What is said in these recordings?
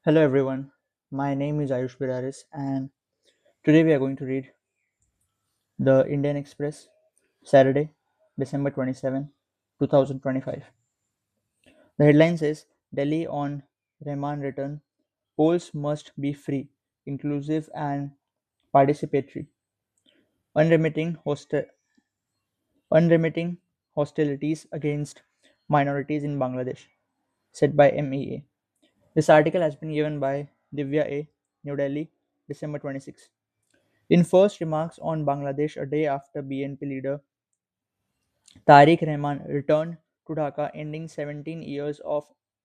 Hello everyone, my name is Ayush Biraris and today we are going to read the Indian Express, Saturday, December 27, 2025. The headline says Delhi on Rehman return, polls must be free, inclusive and participatory, unremitting, unremitting hostilities against minorities in Bangladesh, said by MEA. This article has been given by Divya A, New Delhi, December 26. In first remarks on Bangladesh a day after BNP leader Tariq Rahman returned to Dhaka, ending 17 years of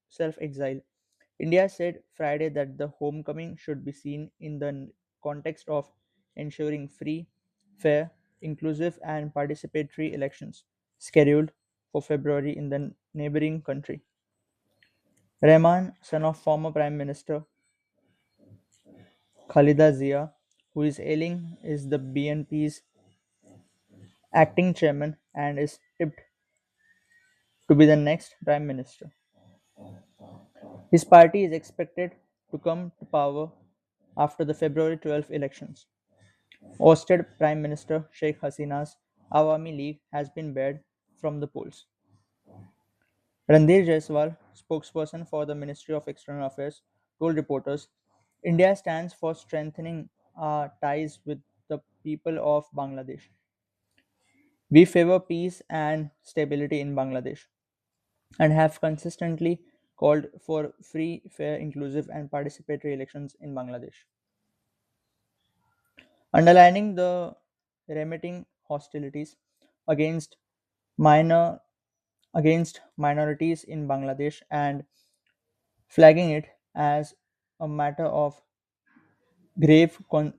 self exile, India said Friday that the homecoming should be seen in the context of ensuring free, fair, inclusive, and participatory elections scheduled for February in the neighboring country. Rahman, son of former Prime Minister Khalida Zia, who is ailing, is the BNP's acting chairman and is tipped to be the next prime minister. His party is expected to come to power after the February 12 elections. Ousted Prime Minister Sheikh Hasina's Awami League has been barred from the polls. Randir Jaiswal, spokesperson for the Ministry of External Affairs, told reporters India stands for strengthening our ties with the people of Bangladesh. We favor peace and stability in Bangladesh and have consistently called for free, fair, inclusive, and participatory elections in Bangladesh. Underlining the remitting hostilities against minor minorities in Bangladesh and flagging it as a matter of grave con-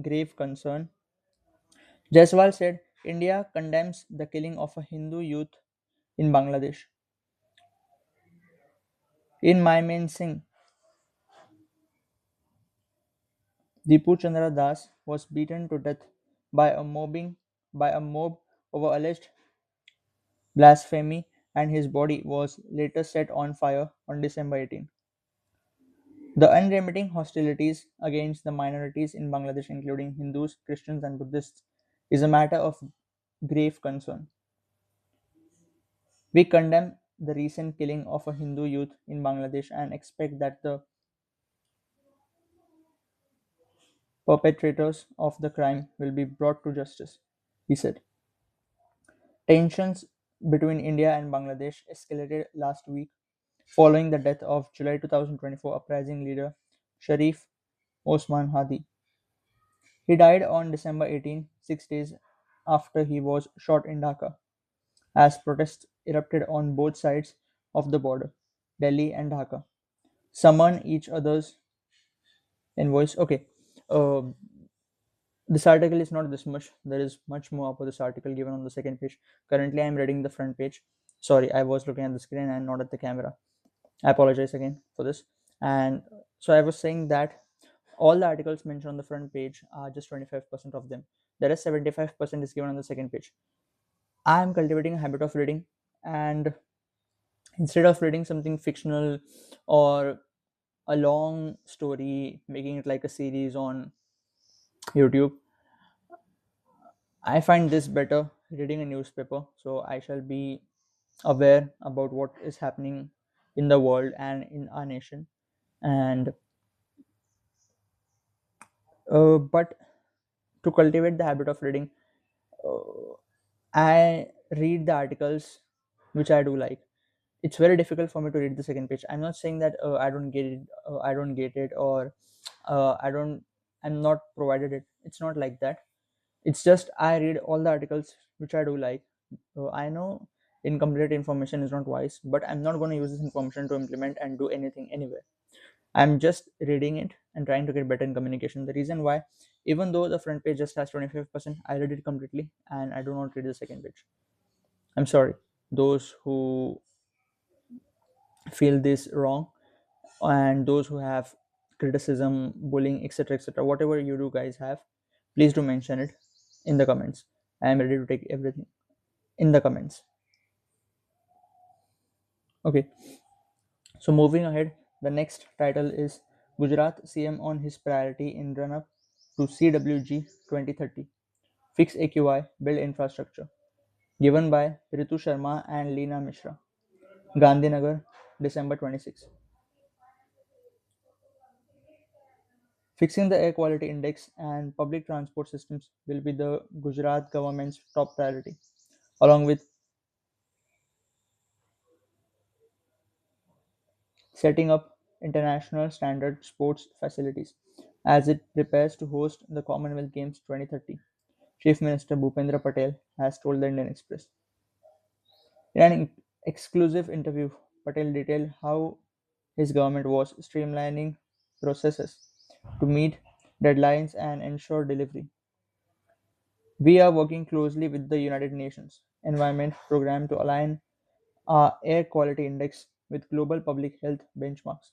grave concern, Jaiswal said India condemns the killing of a Hindu youth in Bangladesh. In Mymensingh, Dipu Chandra Das was beaten to death by a mob over alleged blasphemy, and his body was later set on fire on December 18. The unremitting hostilities against the minorities in Bangladesh, including Hindus, Christians, and Buddhists, is a matter of grave concern. We condemn the recent killing of a Hindu youth in Bangladesh and expect that the perpetrators of the crime will be brought to justice, he said. Tensions between India and Bangladesh escalated last week following the death of July 2024 uprising leader Sharif Osman Hadi. He died on December 18, 6 days after he was shot in Dhaka, as protests erupted on both sides of the border, Delhi and Dhaka, summon each other's envoys. Okay, uh, this article is not this much. There is much more about this article given on the second page. Currently, I am reading the front page. Sorry, I was looking at the screen and not at the camera. I apologize again for this. And so I was saying that all the articles mentioned on the front page are just 25% of them. The rest 75% is given on the second page. I am cultivating a habit of reading, and instead of reading something fictional or a long story, making it like a series on YouTube, I find this better reading a newspaper. So I shall be aware about what is happening in the world and in our nation. And but to cultivate the habit of reading, uh, I read the articles which I do like. It's very difficult for me to read the second page. I'm not saying that I don't get it, I don't get it, or I don't, I'm not provided it. It's not like that. It's just I read all the articles which I do like. I know incomplete information is not wise, but I'm not going to use this information to implement and do anything anywhere. I'm just reading it and trying to get better in communication. The reason why, even though the front page just has 25%, I read it completely and I do not read the second page. I'm sorry. Those who feel this wrong and those who have criticism, bullying, etc., whatever you do guys have, please do mention it in the comments. I am ready to take everything in the comments. Okay, so moving ahead, The next title is Gujarat CM on his priority in run up to CWG 2030. Fix AQI, build infrastructure. Given by Ritu Sharma and Leena Mishra. Gandhinagar, December 26. Fixing the air quality index and public transport systems will be the Gujarat government's top priority, along with setting up international standard sports facilities as it prepares to host the Commonwealth Games 2030. Chief Minister Bhupendra Patel has told the Indian Express. In an exclusive interview, Patel detailed how his government was streamlining processes to meet deadlines and ensure delivery. We are working closely with the United Nations Environment Programme to align our air quality index with global public health benchmarks.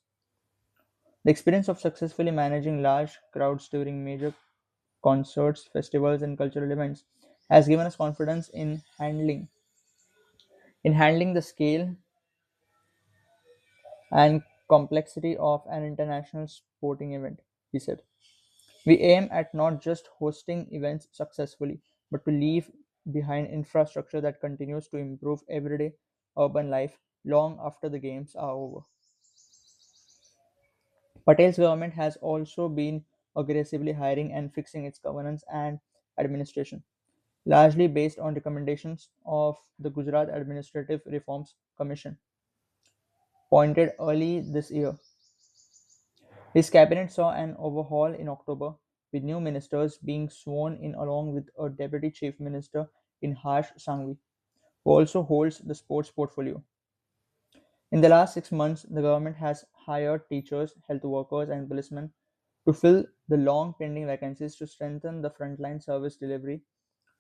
The experience of successfully managing large crowds during major concerts, festivals, and cultural events has given us confidence in handling the scale and complexity of an international sporting event, he said. We aim at not just hosting events successfully, but to leave behind infrastructure that continues to improve everyday urban life long after the games are over. Patel's government has also been aggressively hiring and fixing its governance and administration, largely based on recommendations of the Gujarat Administrative Reforms Commission, appointed early this year. His cabinet saw an overhaul in October, with new ministers being sworn in along with a deputy chief minister in Harsh Sanghvi, who also holds the sports portfolio. In the last 6 months, the government has hired teachers, health workers, and policemen to fill the long pending vacancies to strengthen the frontline service delivery,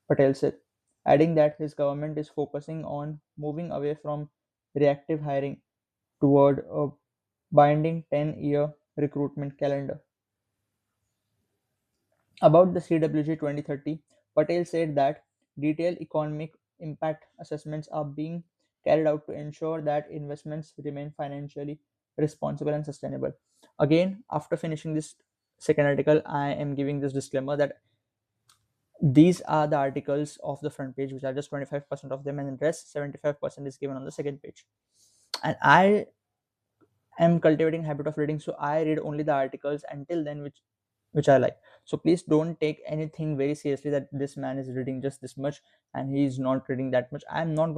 Patel said, adding that his government is focusing on moving away from reactive hiring toward a binding 10-year recruitment calendar. About the CWG 2030, Patel said that detailed economic impact assessments are being carried out to ensure that investments remain financially responsible and sustainable. Again, after finishing this second article, I am giving this disclaimer that these are the articles of the front page, which are just 25% of them, and the rest 75% is given on the second page. And I am cultivating habit of reading, so I read only the articles until then which I like. So please don't take anything very seriously that this man is reading just this much and he is not reading that much. I'm not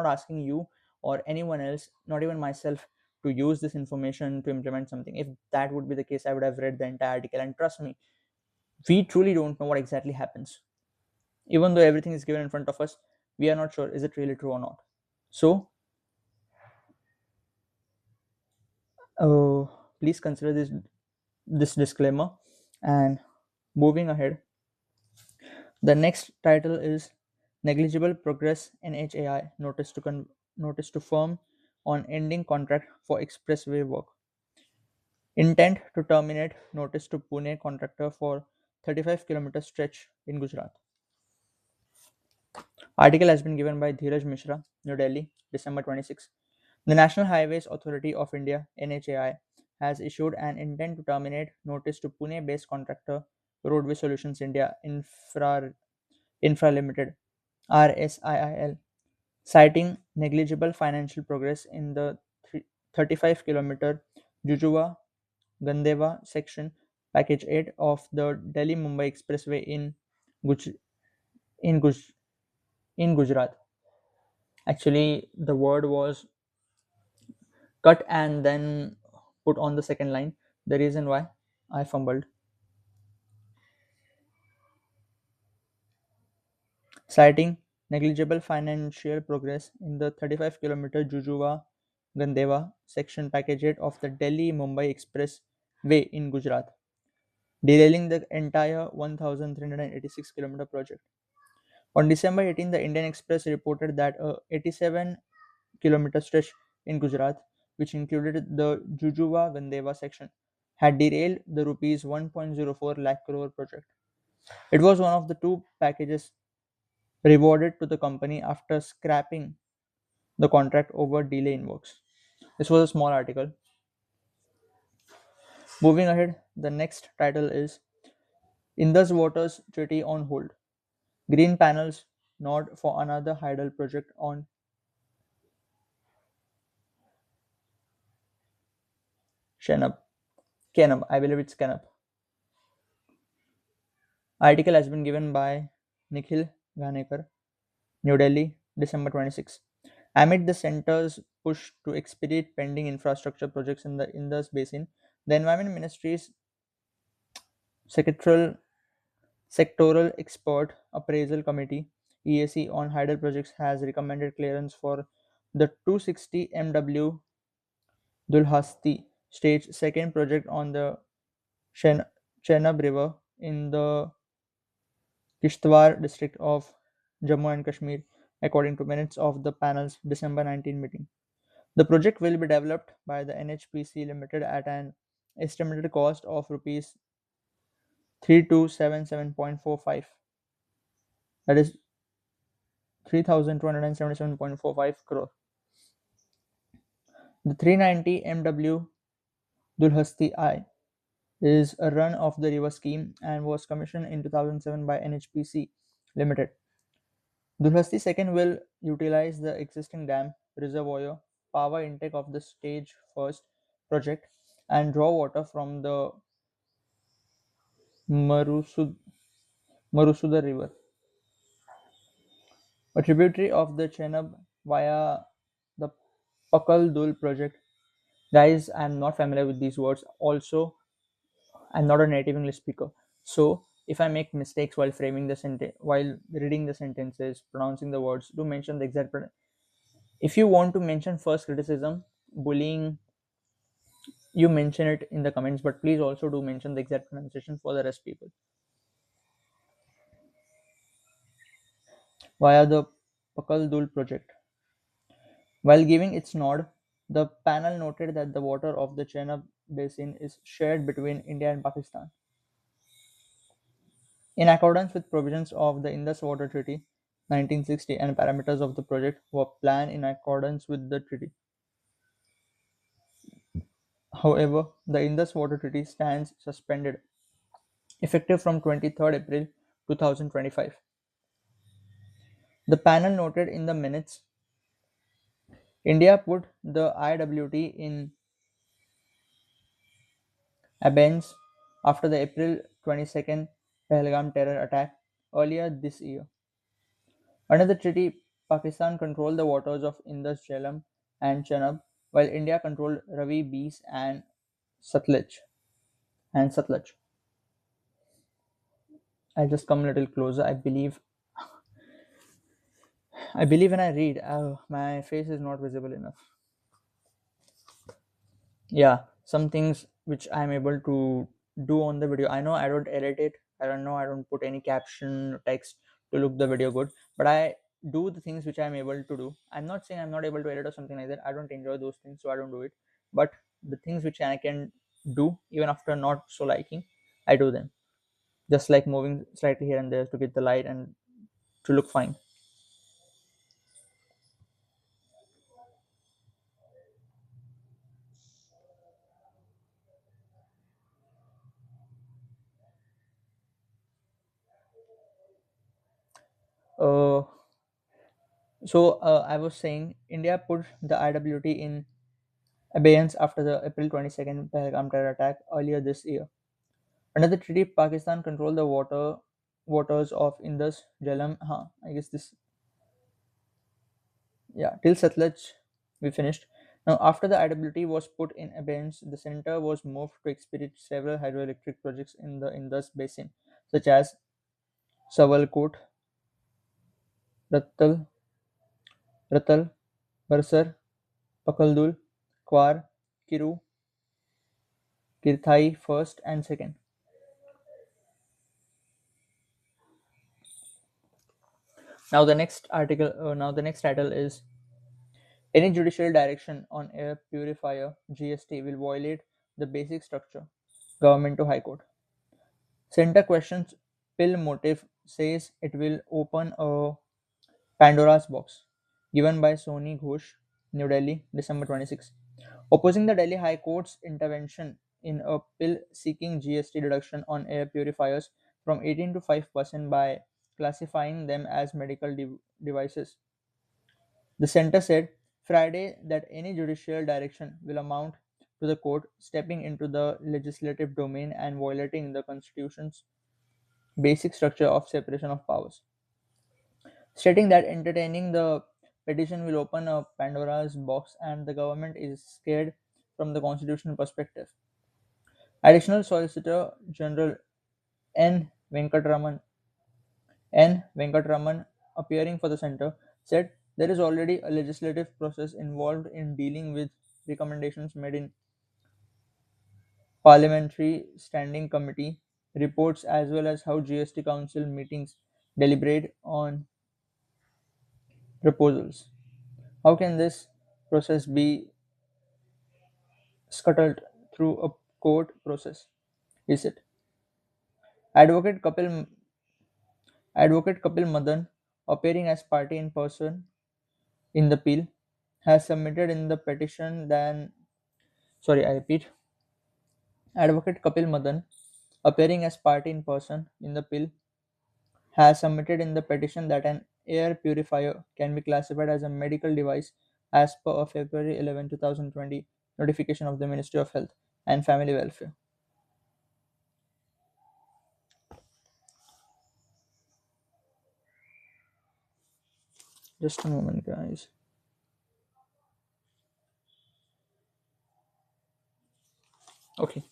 asking you or anyone else, not even myself, to use this information to implement something. If that would be the case, I would have read the entire article, and trust me, we truly don't know what exactly happens. Even though everything is given in front of us, we are not sure is it really true or not. So uh, please consider this disclaimer. And moving ahead, the next title is Negligible Progress NHAI notice to firm on ending contract for expressway work. Intent to terminate notice to Pune contractor for 35-kilometer stretch in Gujarat. Article has been given by Dheeraj Mishra, New Delhi, December 26. The National Highways Authority of India (NHAI) has issued an intent to terminate notice to Pune-based contractor Roadway Solutions India Infra Limited (RSIIL), citing negligible financial progress in the 35-kilometer Jujuwa-Gandeva section, Package 8 of the Delhi-Mumbai Expressway Guj- in, Guj- in Gujarat. Actually, the word was cut and then put on the second line. The reason why I fumbled. Citing negligible financial progress in the 35-kilometer Jujuwa Gandeva section, Package 8 of the Delhi Mumbai Expressway in Gujarat, derailing the entire 1,386-kilometer project. On December 18, the Indian Express reported that a 87-kilometer stretch in Gujarat, which included the Jujuwa Gandeva section, had derailed the rupees 1.04 lakh crore project. It was one of the two packages rewarded to the company after scrapping the contract over delay in works. This was a small article. Moving ahead, the next title is Indus Waters Treaty on Hold. Green panels nod for another hydel project on Shenab. Kenab, I believe it's Kenab. Article has been given by Nikhil Ghanekar, New Delhi, December 26. Amid the centre's push to expedite pending infrastructure projects in the Indus Basin, the Environment Ministry's sectoral, sectoral Expert Appraisal Committee (EAC) on hydel projects has recommended clearance for the 260 MW Dulhasti Stage second project on the Chen- Chenab River in the Kishtwar district of Jammu and Kashmir, according to minutes of the panel's December 19 meeting. The project will be developed by the NHPC Limited at an estimated cost of rupees 3277.45, that is 3277.45 crore. The 390 MW Dulhasti I is a run of the river scheme and was commissioned in 2007 by NHPC Limited. Dulhasti second will utilize the existing dam, reservoir, power intake of the stage first project and draw water from the Marusud, Marusuda river, a tributary of the Chenab via the Pakal Dul project. Guys, I'm not familiar with these words. Also, I'm not a native English speaker. So, if I make mistakes while framing the sentence, while reading the sentences, pronouncing the words, do mention the exact. If you want to mention first criticism, bullying, you mention it in the comments, but please also do mention the exact pronunciation for the rest people. Via the Pakal Dul project. While giving its nod, the panel noted that the water of the Chenab basin is shared between India and Pakistan. In accordance with provisions of the Indus Water Treaty 1960 and parameters of the project were planned in accordance with the treaty. However, the Indus Water Treaty stands suspended, effective from 23rd April 2025. The panel noted in the minutes India put the IWT in abeyance after the April 22nd Pahalgam terror attack earlier this year. Under the treaty, Pakistan controlled the waters of Indus, Jhelum, and Chenab, while India controlled Ravi, Beas, and Satluj. Satluj. I just come a little closer. I believe when I read, my face is not visible enough. Yeah, some things which I'm able to do on the video. I know I don't edit it. I don't know, I don't put any caption text to look the video good, but I do the things which I'm able to do. I'm not saying I'm not able to edit or something like that. I don't enjoy those things, so I don't do it. But the things which I can do even after not so liking, I do them. Just like moving slightly here and there to get the light and to look fine. uh I was saying India put the IWT in abeyance after the April 22nd Pahalgam terror attack earlier this year. Under the treaty, Pakistan controlled the waters of Indus, Jhelum. I guess this, yeah, till Satluj we finished. Now, after the IWT was put in abeyance, the center was moved to expedite several hydroelectric projects in the Indus basin, such as Sawalkot, Rattal, Rattal, Barsar, Pakaldul, Kwar, Kiru, Kirthai first and second. Now the next title is any judicial direction on air purifier (GST) will violate the basic structure. Government to High Court. Center questions pill motive, says it will open a Pandora's box. Given by Sony Ghosh, New Delhi, December 26. opposing the Delhi High Court's intervention in a bill seeking GST reduction on air purifiers from 18 to 5% by classifying them as medical devices. The center said Friday that any judicial direction will amount to the court stepping into the legislative domain and violating the Constitution's basic structure of separation of powers, stating that entertaining the petition will open a Pandora's box and the government is scared from the constitutional perspective. Additional Solicitor General N. Venkatraman N. Venkatraman, appearing for the center, said there is already a legislative process involved in dealing with recommendations made in Parliamentary Standing Committee reports as well as how GST Council meetings deliberate on proposals. How can this process be scuttled through a court process? Is it? Advocate Kapil Advocate Kapil Madan, appearing as party in person in the appeal, has submitted in the petition than sorry, I repeat. Advocate Kapil Madan, appearing as party in person in the bill, has submitted in the petition that an air purifier can be classified as a medical device as per a February 11, 2020 notification of the Ministry of Health and Family Welfare. Just a moment, guys. Okay.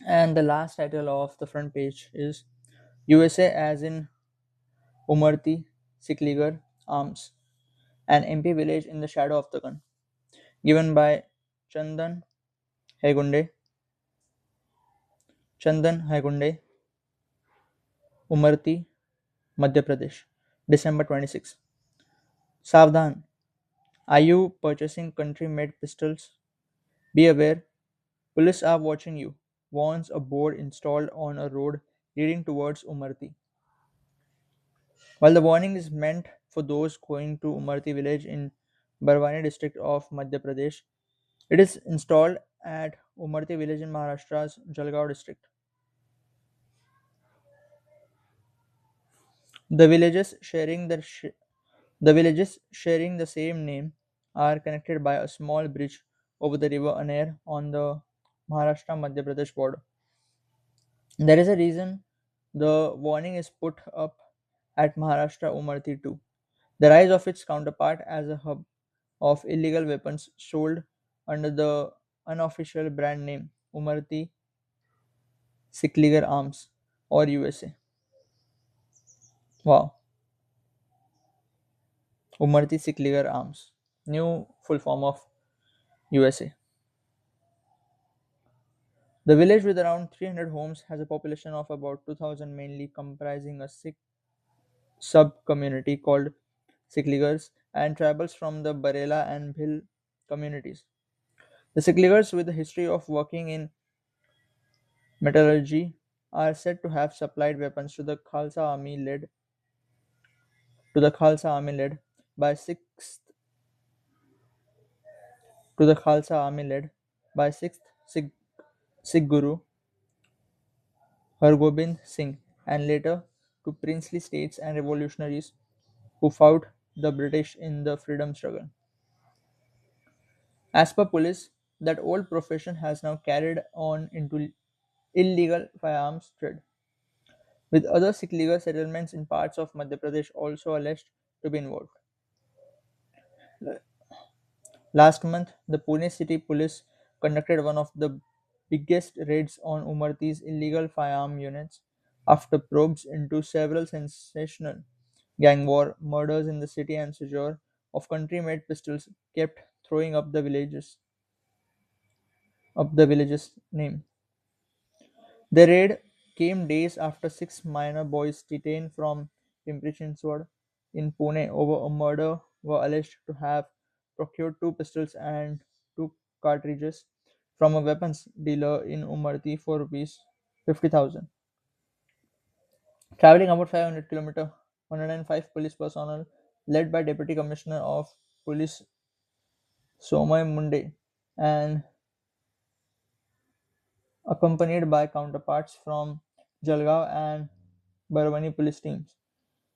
And the last title of the front page is USA as in Umarti, Sikligar, Arms, an MP village in the shadow of the gun, given by Chandan Hegunde, Chandan Hegunde, Umarti, Madhya Pradesh, December 26. Savdhan, are you purchasing country made pistols? Be aware, police are watching you, warns a board installed on a road leading towards Umarti. While the warning is meant for those going to Umarti village in Barwani district of Madhya Pradesh, it is installed at Umarti village in Maharashtra's Jalgaon district. The villages sharing the villages sharing the same name are connected by a small bridge over the river Aner on the Maharashtra Madhya Pradesh border. There is a reason the warning is put up at Maharashtra Umarti too. The rise of its counterpart as a hub of illegal weapons sold under the unofficial brand name Umarti Sikligar Arms or USA. Wow, Umarti Sikligar Arms, new full form of USA. The village, with around 300 homes, has a population of about 2,000, mainly comprising a Sikh sub-community called Sikligars and tribals from the Barela and Bhil communities. The Sikligars, with a history of working in metallurgy, are said to have supplied weapons to the Khalsa army led by sixth Sikh Guru Hargobind Singh, and later to princely states and revolutionaries who fought the British in the freedom struggle. As per police, that old profession has now carried on into illegal firearms trade, with other Sikh legal settlements in parts of Madhya Pradesh also alleged to be involved. Last month, the Pune City Police conducted one of the biggest raids on Umarti's illegal firearm units after probes into several sensational gang war murders in the city and seizure of country-made pistols kept throwing up the village's name. The raid came days after six minor boys detained from Pimpri Chinchwad in Pune over a murder were alleged to have procured two pistols and two cartridges from a weapons dealer in Umarti for rupees 50,000. Traveling about 500 km, 105 police personnel led by Deputy Commissioner of Police Somay Munde and accompanied by counterparts from Jalgaon and Barwani police teams,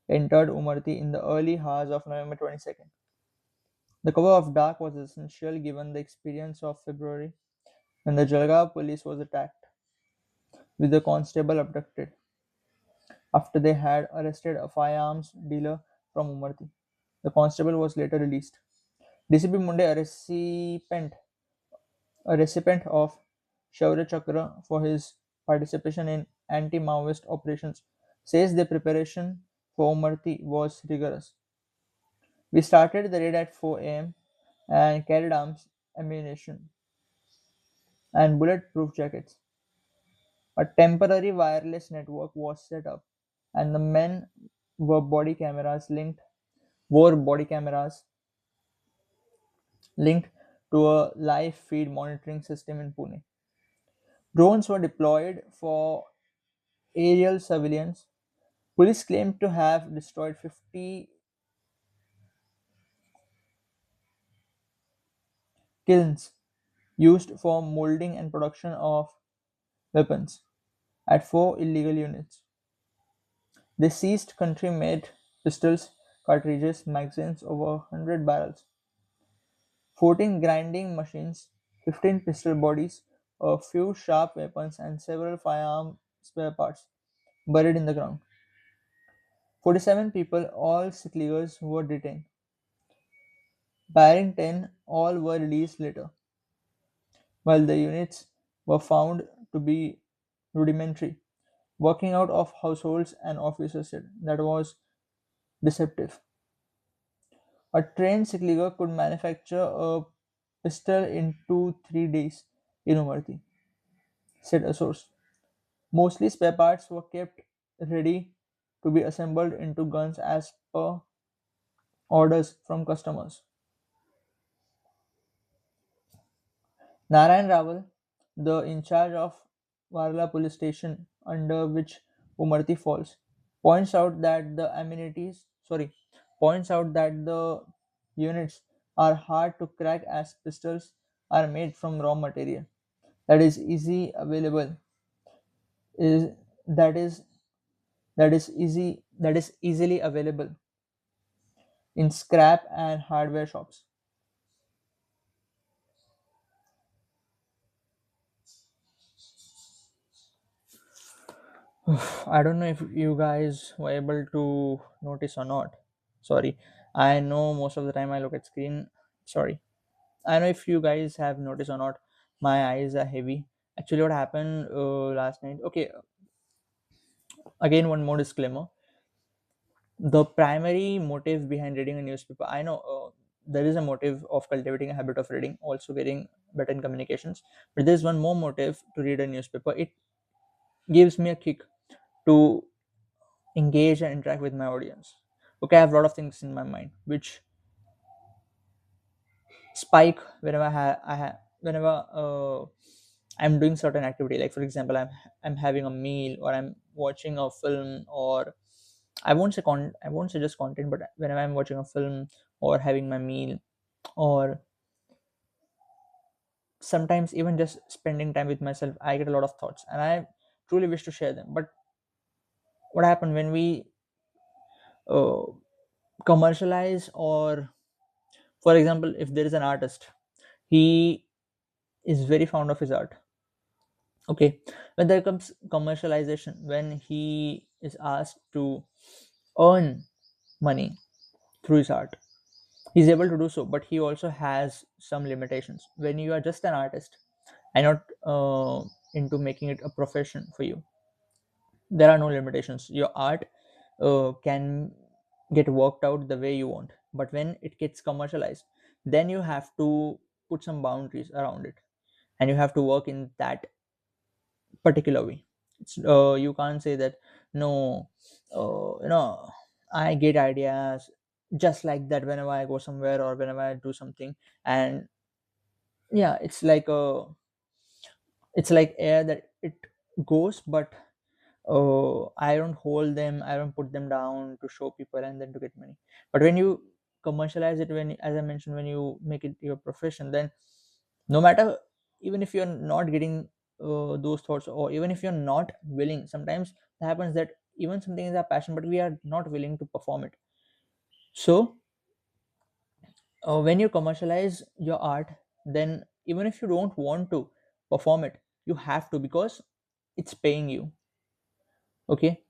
entered Umarti in the early hours of November 22nd. The cover of dark was essential given the experience of February when the Jalgaon police was attacked, with the constable abducted after they had arrested a firearms dealer from Umarti. The constable was later released. DCP Munde, a recipient of Shaurya Chakra for his participation in anti-Maoist operations, says the preparation for Umarti was rigorous. We started the raid at 4 a.m. and carried arms, ammunition, and bulletproof jackets. A temporary wireless network was set up, and the men were body cameras linked wore body cameras linked to a live feed monitoring system in Pune. Drones were deployed for aerial surveillance. Police claimed to have destroyed 50 kilns used for molding and production of weapons at four illegal units. They seized country-made pistols, cartridges, magazines, over 100 barrels, 14 grinding machines, 15 pistol bodies, a few sharp weapons, and several firearm spare parts buried in the ground. 47 people, all Sikh leaders, were detained. Barring 10, all were released later, while the units were found to be rudimentary, working out of households, and officers said that was deceptive. A trained Sikh leader could manufacture a pistol in 2-3 days in Umarti, said a source. Mostly spare parts were kept ready to be assembled into guns as per orders from customers. Narayan Rawal, the in charge of Varla police station under which Umarti falls, points out that the amenities sorry points out that the units are hard to crack as pistols are made from raw material that is easy available is that is that is easily available in scrap and hardware shops. I don't know if you guys were able to notice or not. Sorry. I know most of the time I look at screen. Sorry. I know if you guys have noticed or not. My eyes are heavy. Actually, what happened last night? Okay, again one more disclaimer. The primary motive behind reading a newspaper. I know there is a motive of cultivating a habit of reading, also getting better in communications. But there's one more motive to read a newspaper. It gives me a kick to engage and interact with my audience. Okay, I have a lot of things in my mind which spike whenever whenever I'm doing certain activity. Like for example, I'm having a meal, or I'm watching a film, or I won't say just content, but whenever I'm watching a film or having my meal, or sometimes even just spending time with myself, I get a lot of thoughts and I truly wish to share them. But what happened when we uh, commercialize, or for example, if there is an artist, he is very fond of his art. Okay, when there comes commercialization, when he is asked to earn money through his art, he's able to do so, but he also has some limitations. When you are just an artist and not into making it a profession for you, there are no limitations. Your art can get worked out the way you want, but when it gets commercialized, then you have to put some boundaries around it, and you have to work in that particular way. You can't say that no, I get ideas just like that whenever I go somewhere or whenever I do something. And yeah, it's like air that it goes, but I don't hold them, I don't put them down to show people and then to get money. But when you commercialize it, when, as I mentioned, when you make it your profession, then No matter, even if you're not getting those thoughts, or even if you're not willing, sometimes it happens that even something is our passion but we are not willing to perform it. So when you commercialize your art, then even if you don't want to perform it, you have to, because it's paying you. Okay.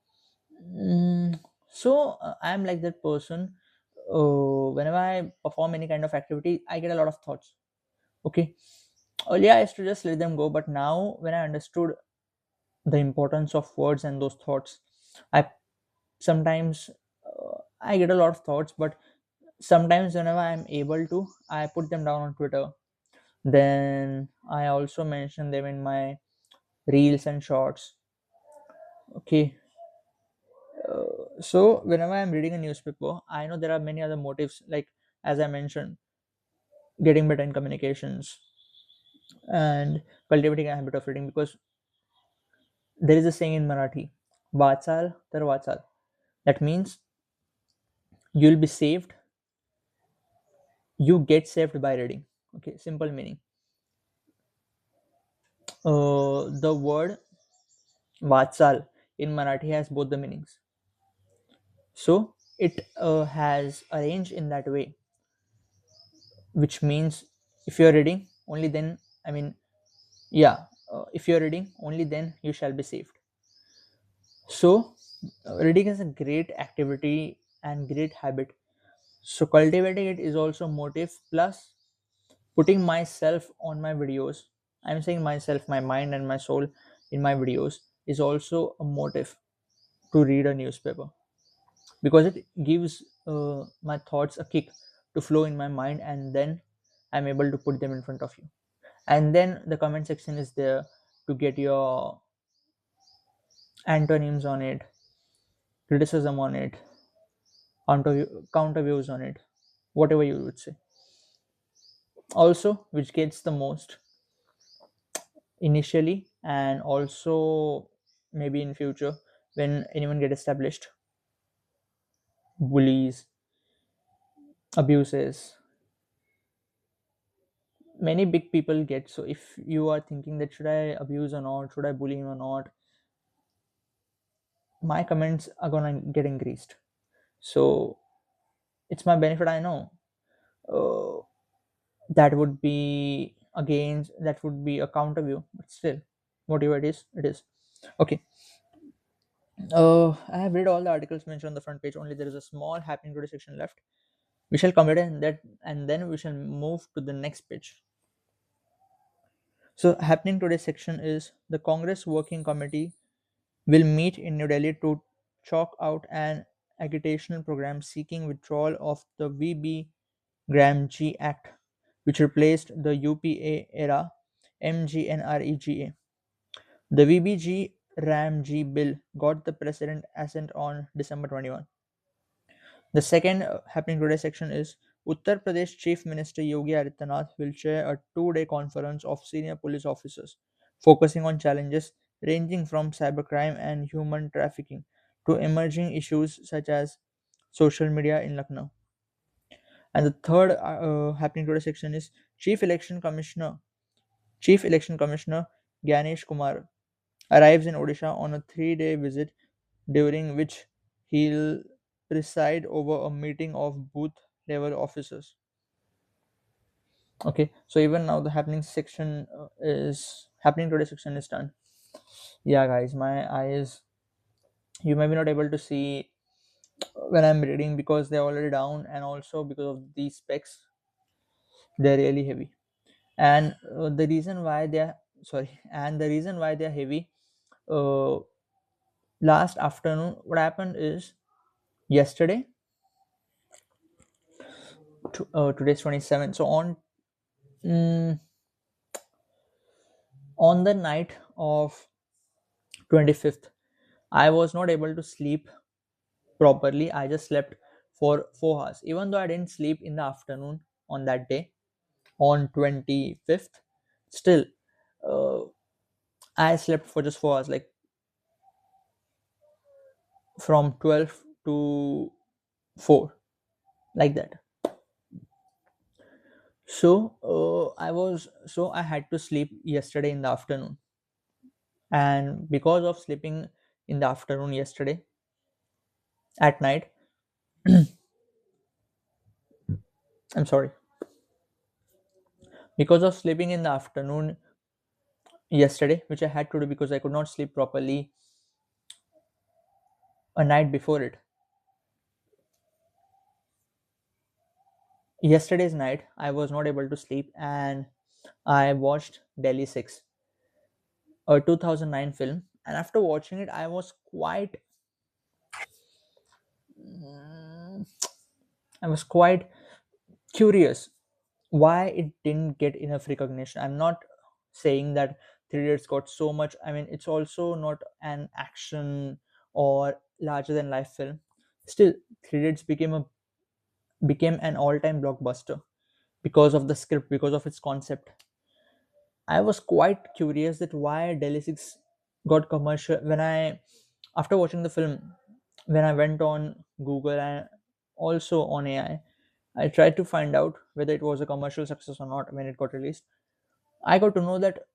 So I'm like that person. Whenever I perform any kind of activity, I get a lot of thoughts. Okay. Earlier I used to just let them go, but now when I understood the importance of words and those thoughts, I sometimes I get a lot of thoughts, but sometimes whenever I'm able to, I put them down on Twitter. Then I also mention them in my reels and shorts. Okay. So whenever I'm reading a newspaper, I know there are many other motives, like as I mentioned, getting better in communications and cultivating a habit of reading, because there is a saying in Marathi, "Vachal tar vachal." That means you'll be saved, you get saved by reading. Okay, simple meaning. The word vachal in Marathi has both the meanings. So it has arranged in that way, which means if you're reading only then, I mean, yeah, if you're reading only then you shall be saved. So reading is a great activity and great habit. So cultivating it is also motive, plus putting myself on my videos. I'm saying myself, my mind and my soul in my videos is also a motive to read a newspaper, because it gives my thoughts a kick to flow in my mind, and then I'm able to put them in front of you. And then the comment section is there to get your antonyms on it, criticism on it, counter views on it, whatever you would say. Also, which gets the most initially, and also maybe in future when anyone get established, bullies, abuses, many big people get. So if you are thinking that should I abuse or not, should I bully him or not, my comments are gonna get increased. So it's my benefit, I know. uh, that would be against, that would be a counter view, but still, whatever it is, it is. Okay. I have read all the articles mentioned on the front page, only there is a small happening today section left. We shall complete it, and then we shall move to the next page. So happening today section is the Congress Working Committee will meet in New Delhi to chalk out an agitational program seeking withdrawal of the VB Graham-G Act, which replaced the UPA era MGNREGA. The VBG RAM-G bill got the president assent on December 21. The second happening today section is Uttar Pradesh Chief Minister Yogi Adityanath will chair a 2 day conference of senior police officers focusing on challenges ranging from cybercrime and human trafficking to emerging issues such as social media in Lucknow. And the third happening today section is Chief Election Commissioner Ganesh Kumar arrives in Odisha on a 3 day visit, during which he'll preside over a meeting of booth level officers. Okay, so even now the happening today section is done. Yeah, guys, my eyes, you may be not able to see when I'm reading because they're already down, and also because of these specs, they're really heavy. And the reason why they're sorry, and the reason why they're heavy, uh, last afternoon what happened is, yesterday, today's 27th, so mm, on the night of 25th, I was not able to sleep properly. I just slept for 4 hours, even though I didn't sleep in the afternoon on that day, on 25th. Still, uh, I slept for just 4 hours, like from 12 to 4, like that. I had to sleep yesterday in the afternoon, and because of sleeping in the afternoon yesterday at night, I'm sorry, because of sleeping in the afternoon yesterday, which I had to do because I could not sleep properly a night before it. Yesterday's night, I was not able to sleep, and I watched Delhi 6, a 2009 film. And after watching it, mm, I was quite curious why it didn't get enough recognition. I'm not saying that Three Idiots got so much. I mean, it's also not an action or larger than life film. Still, Three Idiots became an all-time blockbuster because of the script, because of its concept. I was quite curious that why Delhi 6 got commercial when I after watching the film, when I went on Google and also on I tried to find out whether it was a commercial success or not when it got released. I got to know that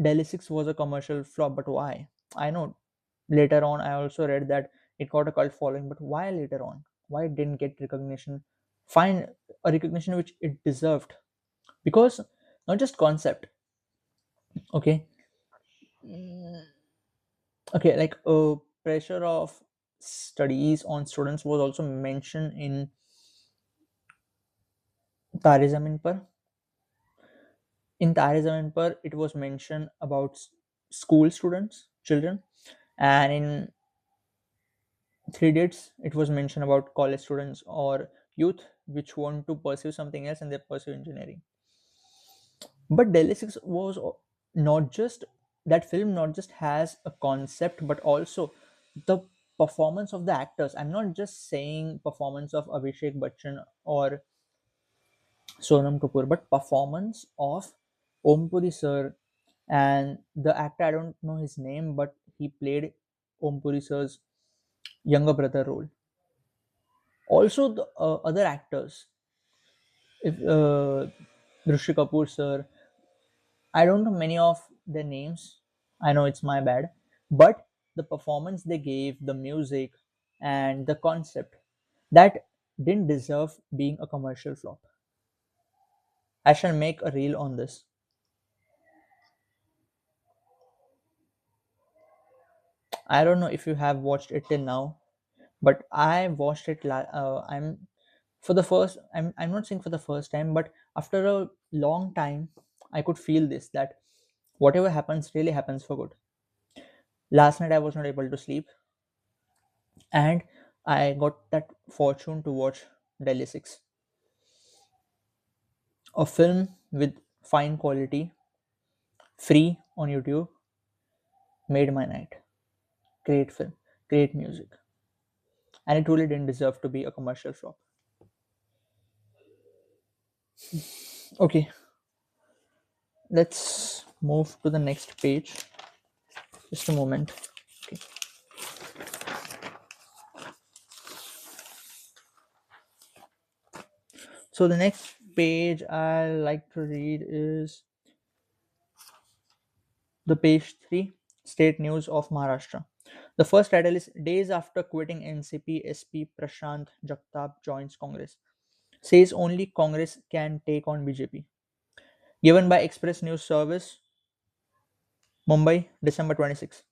Delhi 6 was a commercial flop, but why? I know later on I also read that it got a cult following, but why later on? Why it didn't get recognition? Find a recognition which it deserved. Because not just concept, okay? Mm, okay, like pressure of studies on students was also mentioned in Tare Zameen Par. In Tare Zameen Par, it was mentioned about school students, children, and in Three Dates, it was mentioned about college students or youth which want to pursue something else and they pursue engineering. But Delhi 6 was not just that film, not just has a concept, but also the performance of the actors. I'm not just saying performance of Abhishek Bachchan or Sonam Kapoor, but performance of Om Puri sir and the actor. I don't know his name, but he played Om Puri sir's younger brother role. Also, the other actors, if Rishi Kapoor sir, I don't know many of their names. I know it's my bad, but the performance they gave, the music, and the concept that didn't deserve being a commercial flop. I shall make a reel on this. I don't know if you have watched it till now, but I watched it. I'm for the first. I'm not saying for the first time, but after a long time, I could feel this that whatever happens really happens for good. Last night I was not able to sleep, and I got that fortune to watch Delhi 6, a film with fine quality, free on YouTube, made my night. Great film, great music, and it really didn't deserve to be a commercial flop. Okay, let's move to the next page. Just a moment. Okay. So the next page I like to read is the page 3, state news of Maharashtra. The first title is Days after quitting NCP, SP Prashant Jagtap joins Congress. Says only Congress can take on BJP. Given by Express News Service, Mumbai, December 26.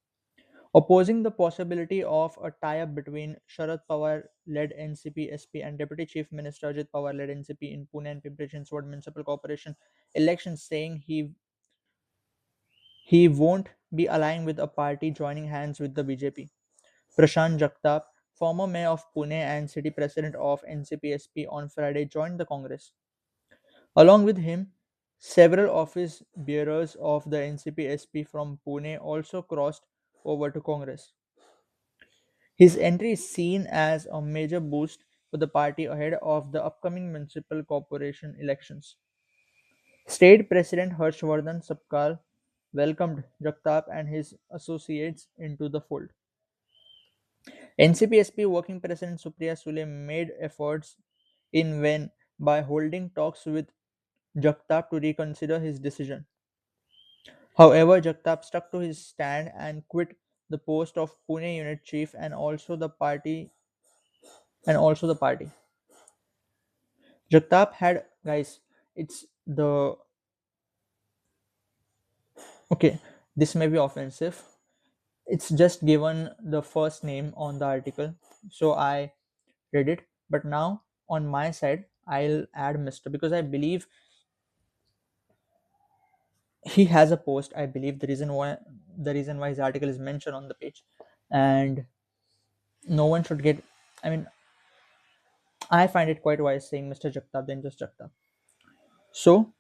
Opposing the possibility of a tie-up between Sharad Pawar-led NCP SP and Deputy Chief Minister Ajit Pawar-led NCP in Pune and Pimpri-Chinchwad Municipal Corporation elections, saying he won't be aligning with a party joining hands with the BJP. Prashant Jagtap, former mayor of Pune and city president of NCP-SP, on Friday joined the Congress. Along with him, several office bearers of the NCP-SP from Pune also crossed over to Congress. His entry is seen as a major boost for the party ahead of the upcoming municipal corporation elections. State President Harshvardhan Sapkal welcomed Jagtap and his associates into the fold. NCP-SP working president Supriya Sule made efforts in vain by holding talks with Jagtap to reconsider his decision. However, Jagtap stuck to his stand and quit the post of Pune unit chief and also the party. Jagtap had guys, it's the okay, this may be offensive. It's just given the first name on the article. So I read it, but now on my side I'll add Mr. because I believe he has a post. I believe the reason why his article is mentioned on the page, and no one should get. I mean, I find it quite wise saying Mr. Jagtap than just Jagtap. So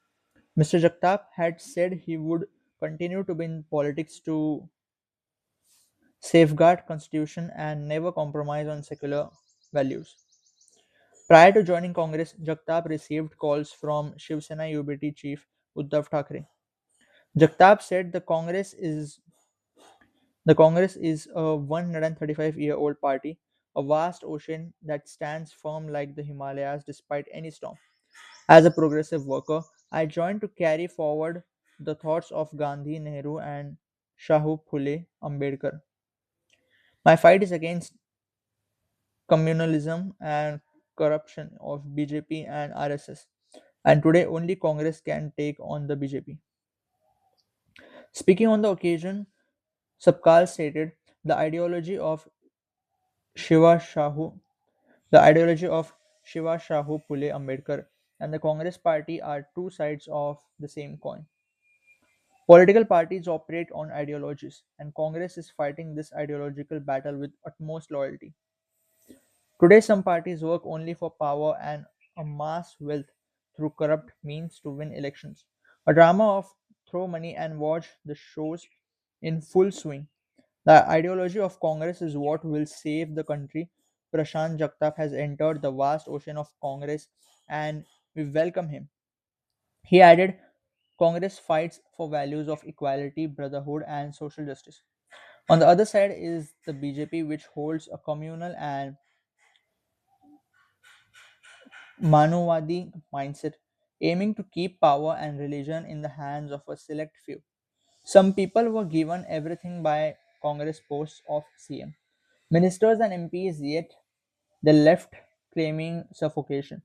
Mr. Jagtap had said he would continue to be in politics to safeguard constitution and never compromise on secular values. Prior to joining Congress, Jagtap received calls from Shiv Sena UBT chief Uddhav Thackeray. Jagtap said the Congress is a 135-year-old party, a vast ocean that stands firm like the Himalayas despite any storm. As a progressive worker, I joined to carry forward the thoughts of Gandhi, Nehru, and Shahu Phule Ambedkar. My fight is against communalism and corruption of BJP and RSS. And today, only Congress can take on the BJP. Speaking on the occasion, Sapkal stated the ideology of Shiva Shahu, the ideology of Shiva Shahu Phule Ambedkar, and the Congress party are two sides of the same coin. Political parties operate on ideologies, and Congress is fighting this ideological battle with utmost loyalty. Today, some parties work only for power and amass wealth through corrupt means to win elections. A drama of throw money and watch the shows in full swing. The ideology of Congress is what will save the country. Prashant Jagtap has entered the vast ocean of Congress and we welcome him. He added, Congress fights for values of equality, brotherhood, and social justice. On the other side is the BJP, which holds a communal and Manuvadi mindset, aiming to keep power and religion in the hands of a select few. Some people were given everything by Congress posts of CM. Ministers and MPs, yet they left claiming suffocation.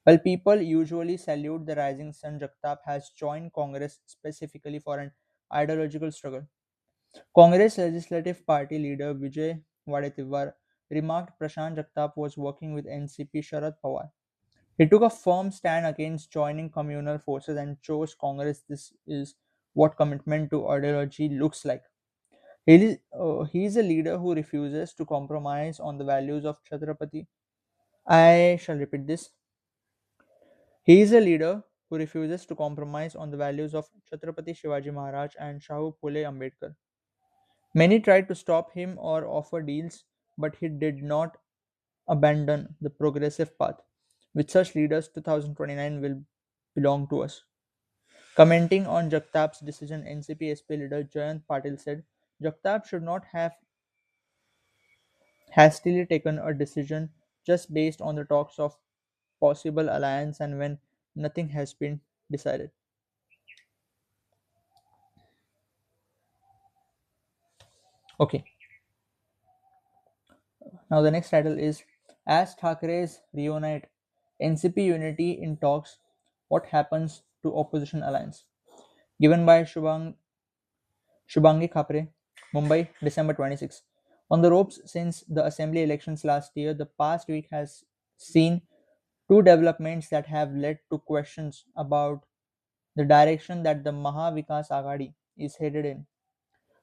While people usually salute the rising sun, Jagtap has joined Congress specifically for an ideological struggle. Congress Legislative Party leader Vijay Wadetiwar remarked Prashant Jagtap was working with NCP Sharad Pawar. He took a firm stand against joining communal forces and chose Congress. This is what commitment to ideology looks like. He is a leader who refuses to compromise on the values of Chhatrapati. I shall repeat this. He is a leader who refuses to compromise on the values of Chhatrapati Shivaji Maharaj and Shahu Phule Ambedkar. Many tried to stop him or offer deals, but he did not abandon the progressive path. With such leaders, 2029 will belong to us. Commenting on Jagtap's decision, NCP SP leader Jayant Patil said, Jagtap should not have hastily taken a decision just based on the talks of possible alliance and when nothing has been decided. Okay, now the next title is As Thackeray's Reunite NCP Unity in Talks, What Happens to Opposition Alliance? Given by Shubhangi Khapre, Mumbai, December 26. On the ropes since the assembly elections last year, the past week has seen two developments that have led to questions about the direction that the Maha Vikas Aghadi is headed in.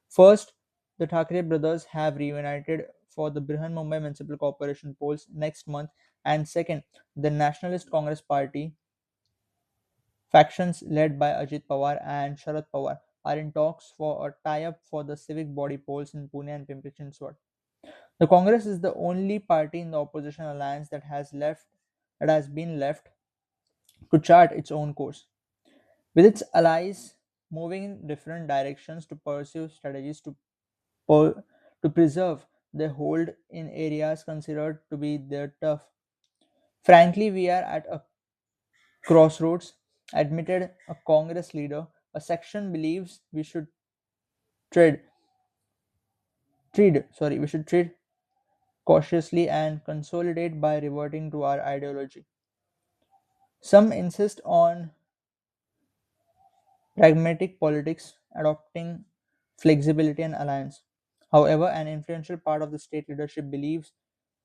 First, the Thackeray brothers have reunited for the Brihan Mumbai Municipal Corporation polls next month, and second, the Nationalist Congress Party factions led by Ajit Pawar and Sharad Pawar are in talks for a tie-up for the civic body polls in Pune and Pimpri Chinchwad. The Congress is the only party in the opposition alliance that has been left to chart its own course, with its allies moving in different directions to pursue strategies per- to preserve their hold in areas considered to be their tough. Frankly, we are at a crossroads. admitted a Congress leader, a section believes tread, we should tread cautiously and consolidate by reverting to our ideology. Some insist on pragmatic politics, adopting flexibility and alliance. However, an influential part of the state leadership believes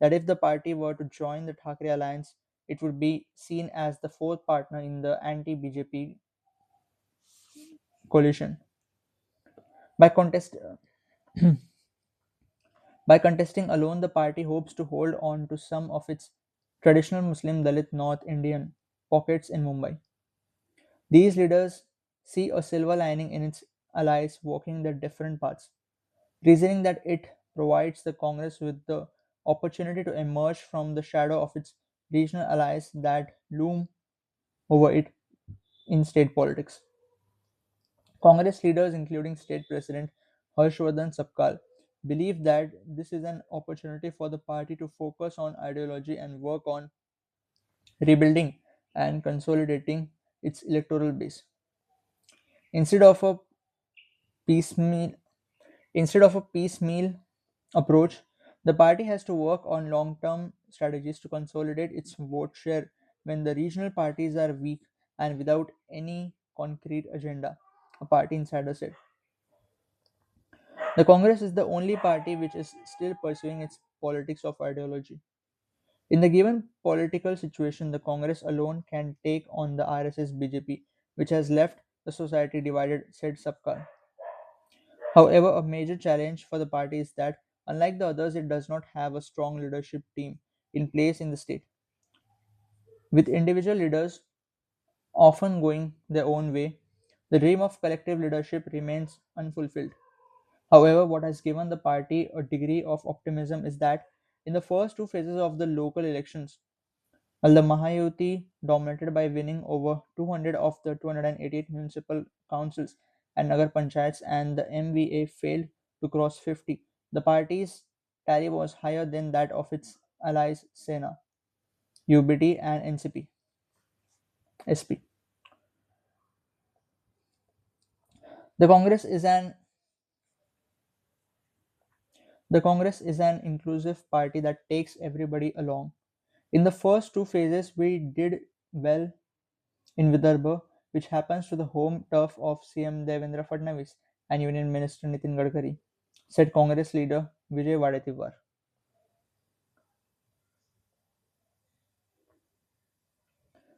that if the party were to join the Thackeray alliance, it would be seen as the fourth partner in the anti BJP coalition. By, contest- by contesting alone, the party hopes to hold on to some of its traditional Muslim Dalit North Indian pockets in Mumbai. These leaders see a silver lining in its allies walking their different paths, reasoning that it provides the Congress with the opportunity to emerge from the shadow of its regional allies that loom over it in state politics. Congress leaders, including State President Harshvardhan Sapkal, believe that this is an opportunity for the party to focus on ideology and work on rebuilding and consolidating its electoral base. Instead of a piecemeal Instead of a piecemeal approach, the party has to work on long-term strategies to consolidate its vote share when the regional parties are weak and without any concrete agenda, a party insider said. The Congress is the only party which is still pursuing its politics of ideology. In the given political situation, the Congress alone can take on the RSS BJP, which has left the society divided, said Sapkar. However, a major challenge for the party is that, unlike the others, it does not have a strong leadership team in place in the state. With individual leaders often going their own way, the dream of collective leadership remains unfulfilled. However, what has given the party a degree of optimism is that in the first two phases of the local elections, while the Mahayuti, dominated by winning over 200 of the 288 municipal councils and Nagar Panchayats, and the MVA failed to cross 50, the party's tally was higher than that of its allies Sena, UBT, and NCP SP. The Congress is an the Congress is an inclusive party that takes everybody along. In the first two phases, we did well in Vidarbha, which happens to the home turf of CM Devendra Fadnavis and Union Minister Nitin Gadkari, said Congress leader Vijay Wadetiwar.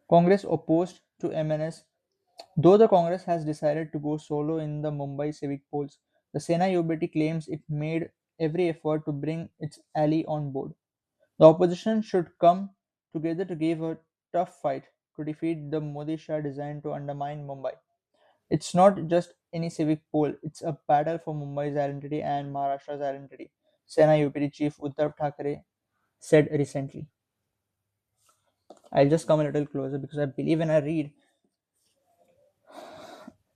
Congress opposed to MNS. Though the Congress has decided to go solo in the Mumbai civic polls, the Sena UBT claims it made every effort to bring its ally on board. The opposition should come together to give a tough fight to defeat the Modi Shah designed to undermine Mumbai. It's not just any civic poll, it's a battle for Mumbai's identity and Maharashtra's identity, Sena UPD chief Uddhav Thackeray said recently. I'll just come a little closer because I believe when I read.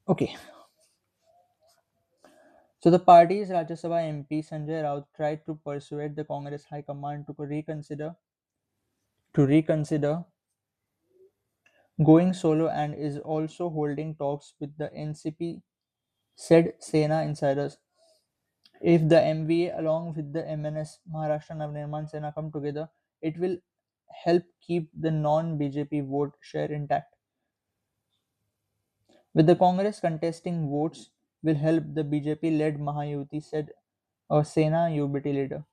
Okay, so the party's Rajya Sabha MP Sanjay Raut tried to persuade the Congress High Command to reconsider going solo and is also holding talks with the NCP, said Sena insiders. If the MVA along with the MNS Maharashtra Navnirman Sena come together, it will help keep the non-BJP vote share intact. With the Congress contesting votes will help the BJP-led Mahayuti, said a Sena UBT leader.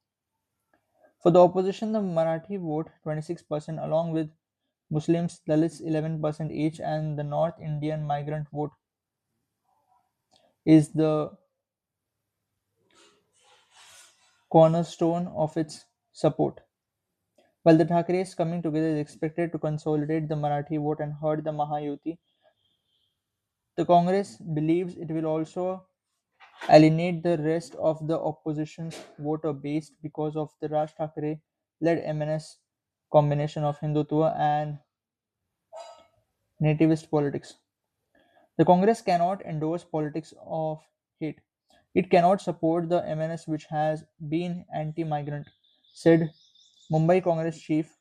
For the opposition, the Marathi vote 26% along with Muslims, Dalits 11% each, and the North Indian migrant vote is the cornerstone of its support. While the Thackeray's coming together is expected to consolidate the Marathi vote and hurt the Mahayuti, the Congress believes it will also alienate the rest of the opposition's voter base because of the Raj Thackeray led MNS combination of Hindutva and nativist politics. The Congress cannot endorse politics of hate. It cannot support the MNS which has been anti migrant, said Mumbai Congress chief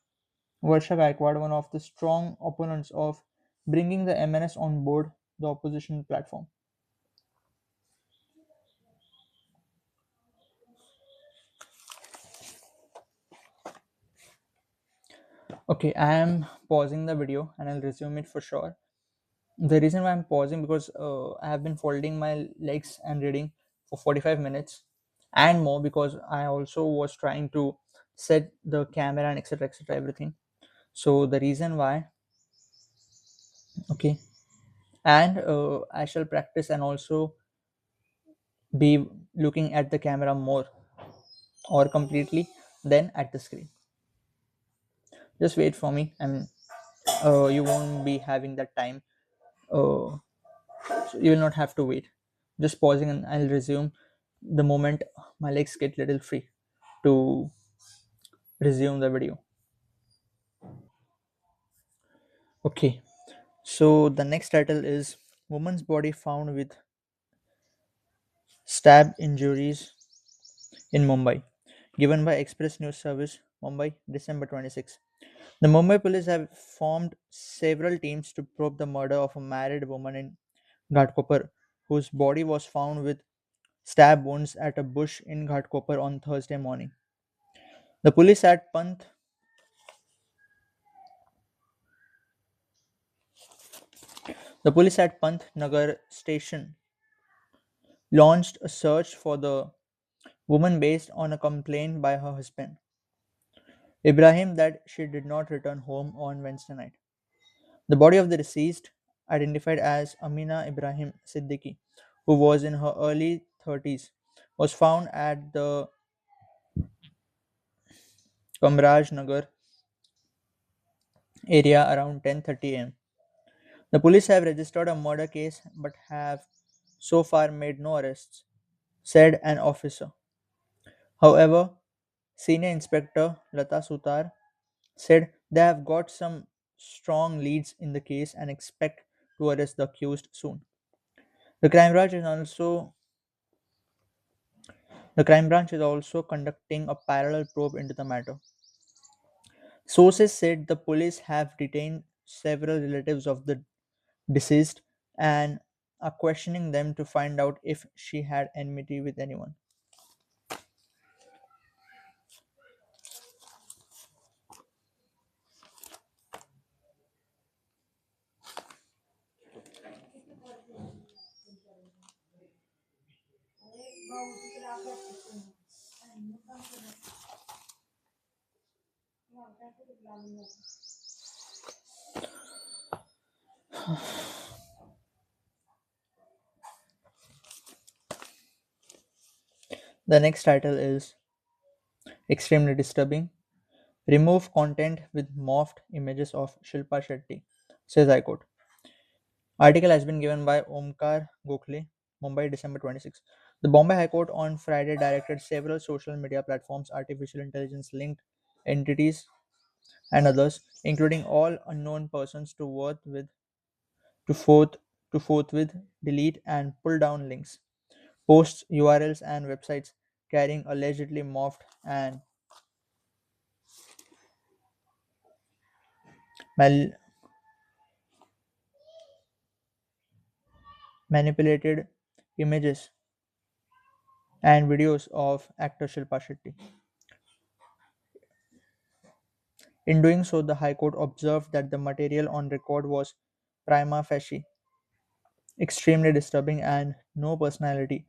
Varsha Gaikwad, one of the strong opponents of bringing the MNS on board the opposition platform. Okay, I am pausing the video and I'll resume it for sure. The reason why I'm pausing because I have been folding my legs and reading for 45 minutes and more because I also was trying to set the camera and etc everything. So the reason why, okay, and I shall practice and also be looking at the camera more or completely than at the screen. Just wait for me. I mean, you won't be having that time. Uh, so you will not have to wait. Just pausing and I'll resume the moment my legs get little free to resume the video. Okay, so the next title is Woman's Body Found with Stab Injuries in Mumbai, given by Express News Service, Mumbai, December 26. The Mumbai police have formed several teams to probe the murder of a married woman in Ghatkopar, whose body was found with stab wounds at a bush in Ghatkopar on Thursday morning. The police at Panth the police at Panth Nagar station launched a search for the woman based on a complaint by her husband, Ibrahim, that she did not return home on Wednesday night. The body of the deceased, identified as Amina Ibrahim Siddiqui, who was in her early 30s, was found at the Kamraj Nagar area around 10:30 am. The police have registered a murder case but have so far made no arrests, said an officer. However, Senior Inspector Lata Sutar said they have got some strong leads in the case and expect to arrest the accused soon. The crime branch is also the crime branch is also conducting a parallel probe into the matter. Sources said the police have detained several relatives of the deceased and are questioning them to find out if she had enmity with anyone. The next title is extremely disturbing. Remove content with morphed images of Shilpa Shetty, says High Court. Article has been given by Omkar Gokhale, Mumbai, December 26. The Bombay High Court on Friday directed several social media platforms, artificial intelligence linked entities, and others, including all unknown persons, to forth to forthwith delete and pull down links, posts, URLs, and websites carrying allegedly morphed and mal- manipulated images and videos of actor Shilpa Shetty. In doing so, the High Court observed that the material on record was prima facie extremely disturbing and no personality,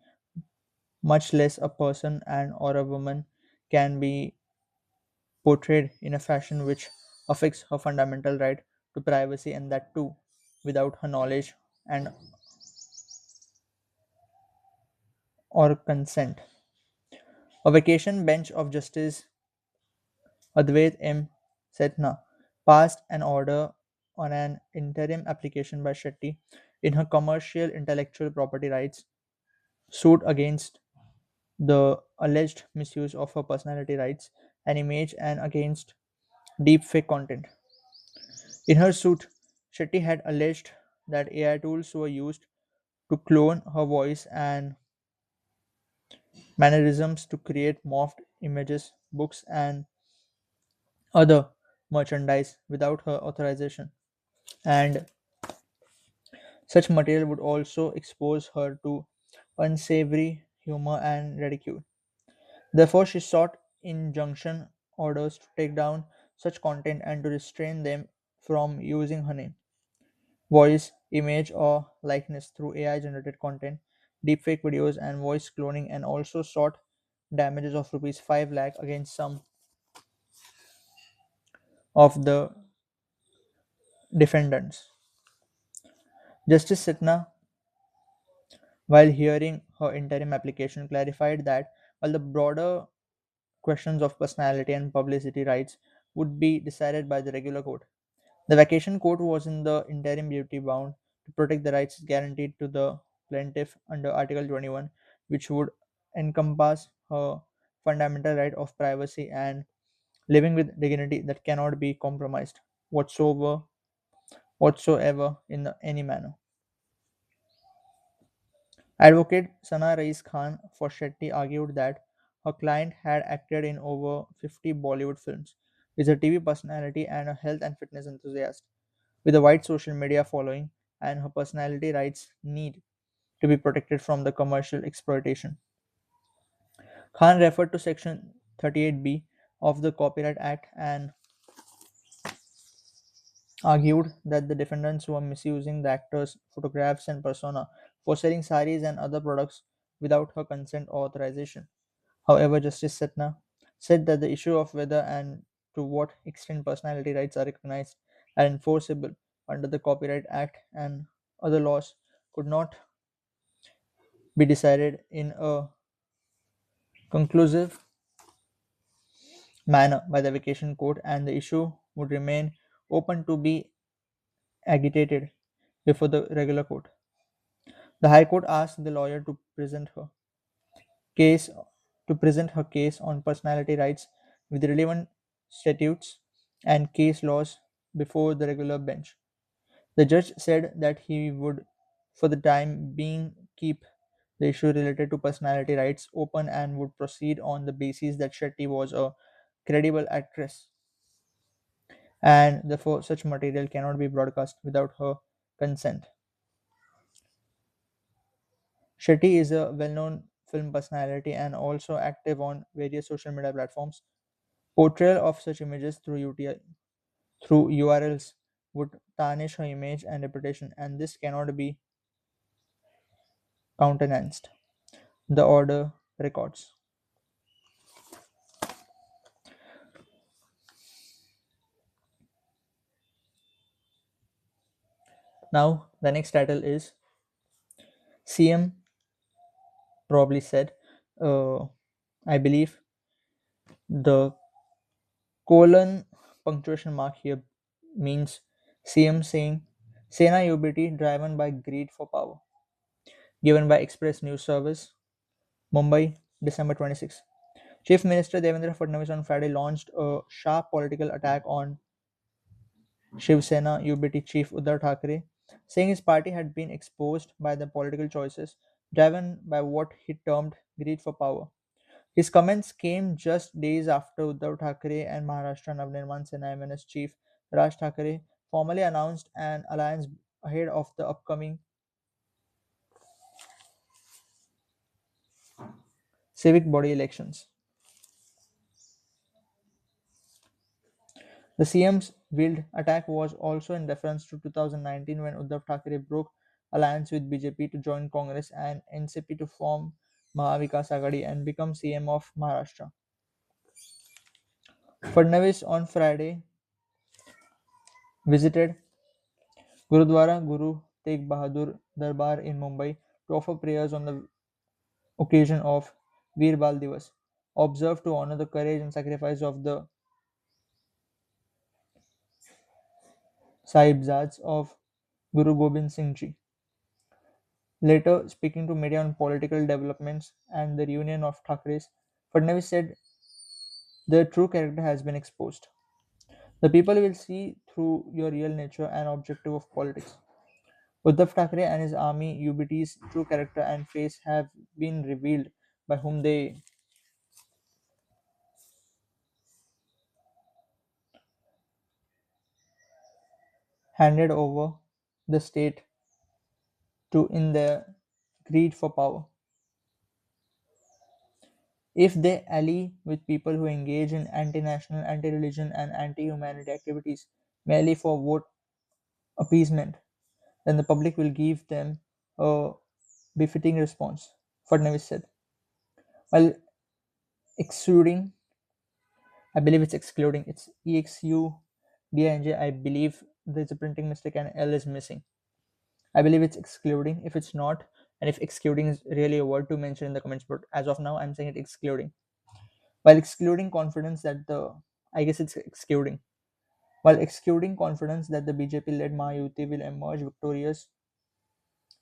much less a person and or a woman, can be portrayed in a fashion which affects her fundamental right to privacy, and that too without her knowledge and or consent. A vacation bench of Justice Advait M. Setna passed an order on an interim application by Shetty in her commercial intellectual property rights suit against the alleged misuse of her personality rights and image and against deepfake content. In her suit, Shetty had alleged that AI tools were used to clone her voice and mannerisms to create morphed images, books, and other merchandise without her authorization, and Such material would also expose her to unsavory humor and ridicule. Therefore, she sought injunction orders to take down such content and to restrain them from using her name, voice, image, or likeness through AI generated content, deepfake videos, and voice cloning, and also sought damages of rupees 5 lakh against some of the defendants. Justice Sitna, while hearing her interim application, clarified that while the broader questions of personality and publicity rights would be decided by the regular court, the vacation court was in the interim duty bound to protect the rights guaranteed to the plaintiff under Article 21, which would encompass her fundamental right of privacy and living with dignity that cannot be compromised whatsoever in any manner. Advocate Sana Rais Khan for Shetty argued that her client had acted in over 50 Bollywood films, is a TV personality and a health and fitness enthusiast with a wide social media following, and her personality rights need to be protected from the commercial exploitation. Khan referred to Section 38B of the Copyright Act and argued that the defendants were misusing the actor's photographs and persona for selling saris and other products without her consent or authorization. However, Justice Setna said that the issue of whether and to what extent personality rights are recognized and enforceable under the Copyright Act and other laws could not be decided in a conclusive manner by the vacation court, and the issue would remain open to be agitated before the regular court. The High Court asked the lawyer case to present her case on personality rights with relevant statutes and case laws before the regular bench. The judge said that he would, for the time being, keep the issue related to personality rights open and would proceed on the basis that Shetty was a credible actress and therefore such material cannot be broadcast without her consent. Shetty is a well known film personality and also active on various social media platforms. Portrayal of such images through URLs would tarnish her image and reputation, and this cannot be countenanced. The order records. Now, the next title is CM probably said, uh, I believe the colon punctuation mark here means CM saying Sena UBT driven by greed for power. Given by Express News Service, Mumbai, December 26. Chief Minister Devendra Fadnavis on Friday launched a sharp political attack on Shiv Sena UBT chief Uddhav Thackeray, saying his party had been exposed by the political choices driven by what he termed greed for power. His comments came just days after Uddhav Thackeray and Maharashtra Navnirman Sena MNS chief Raj Thackeray formally announced an alliance ahead of the upcoming civic body elections. The CM's veiled attack was also in reference to 2019 when Uddhav Thackeray broke alliance with BJP to join Congress and NCP to form Mahavikas Aghadi and become CM of Maharashtra. Fadnavis on Friday visited Gurudwara Guru Tegh Bahadur Darbar in Mumbai to offer prayers on the occasion of Veer Bal Divas, observed to honor the courage and sacrifice of the Sahibzads of Guru Gobind Singh Ji. Later, speaking to media on political developments and the reunion of Thackeray's, Fadnavis said their true character has been exposed. The people will see through your real nature and objective of politics. Uddhav Thackeray and his army UBT's true character and face have been revealed by whom they handed over the state to in their greed for power. If they ally with people who engage in anti-national, anti-religion, and anti-humanity activities merely for vote appeasement, then the public will give them a befitting response, Fadnavis said. While excluding, I believe it's excluding, it's EXUDINJ, I believe there's a printing mistake and L is missing. I believe it's excluding. If it's not, and if excluding is really a word to mention in the comments, but as of now, I'm saying it excluding. While excluding confidence that the, I guess it's excluding. While excluding confidence that the BJP-led Mahayuti will emerge victorious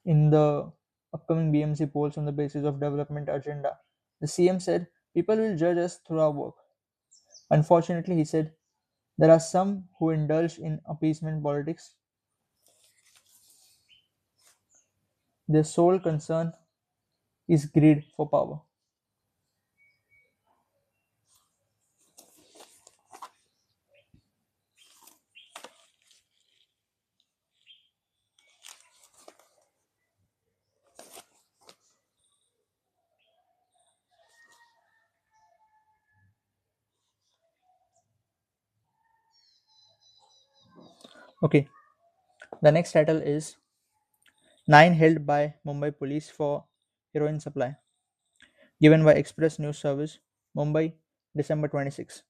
in the upcoming BMC polls on the basis of development agenda, the CM said, "People will judge us through our work." Unfortunately, he said, there are some who indulge in appeasement politics. Their sole concern is greed for power. Okay, the next title is Nine held by Mumbai police for heroin supply. Given by Express News Service, Mumbai, December 26.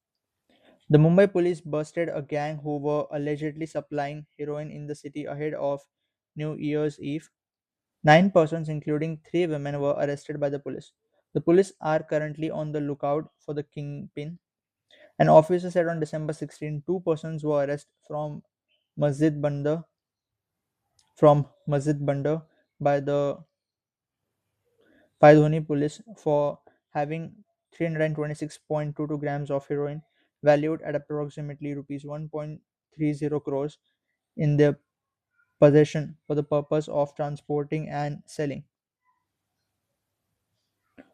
The Mumbai police busted a gang who were allegedly supplying heroin in the city ahead of New Year's Eve. Nine persons, including three women, were arrested by the police. The police are currently on the lookout for the kingpin. An officer said on December 16, two persons were arrested Masjid Bandar from Masjid Bandar by the Paidhoni police for having 326.22 grams of heroin valued at approximately rupees 1.30 crores in their possession for the purpose of transporting and selling.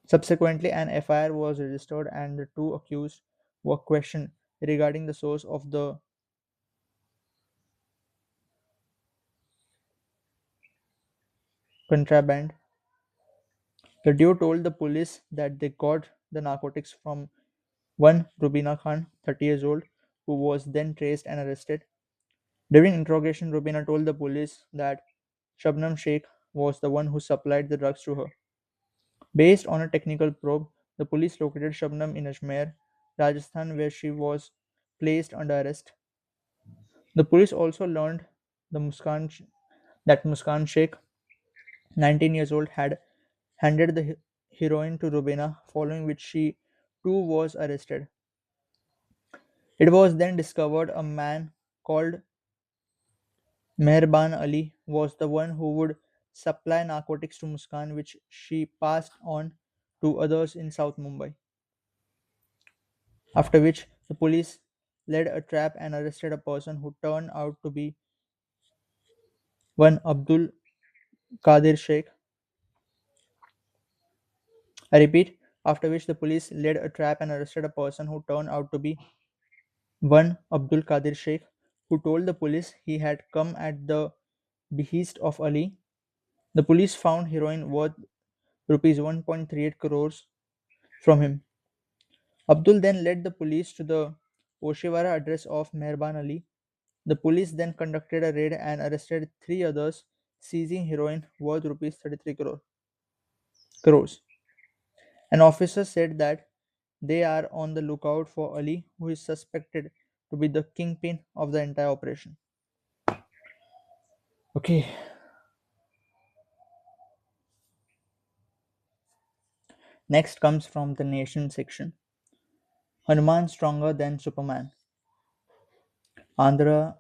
Subsequently, an FIR was registered and the two accused were questioned regarding the source of the contraband. The duo told the police that they got the narcotics from one Rubina Khan, 30 years old, who was then traced and arrested. During interrogation, Rubina told the police that Shabnam Sheikh was the one who supplied the drugs to her. Based on a technical probe, the police located Shabnam in Ajmer, Rajasthan, where she was placed under arrest. The police also learned the that Muskan Sheikh, 19 years old, had handed the heroin to Rubina, following which she too was arrested. It was then discovered a man called Meherban Ali was the one who would supply narcotics to Muskan, which she passed on to others in South Mumbai. After which, the police led a trap and arrested a person who turned out to be one Abdul Qadir Sheikh. I repeat, after which the police led a trap and arrested a person who turned out to be one Abdul Qadir Sheikh, who told the police he had come at the behest of Ali. The police found heroin worth rupees 1.38 crores from him. Abdul then led the police to the Oshiwara address of Meherban Ali. The police then conducted a raid and arrested three others, seizing heroin worth rupees 33 crores. An officer said that they are on the lookout for Ali, who is suspected to be the kingpin of the entire operation. Okay, next comes from the Nation section. Hanuman stronger than Superman. Andhra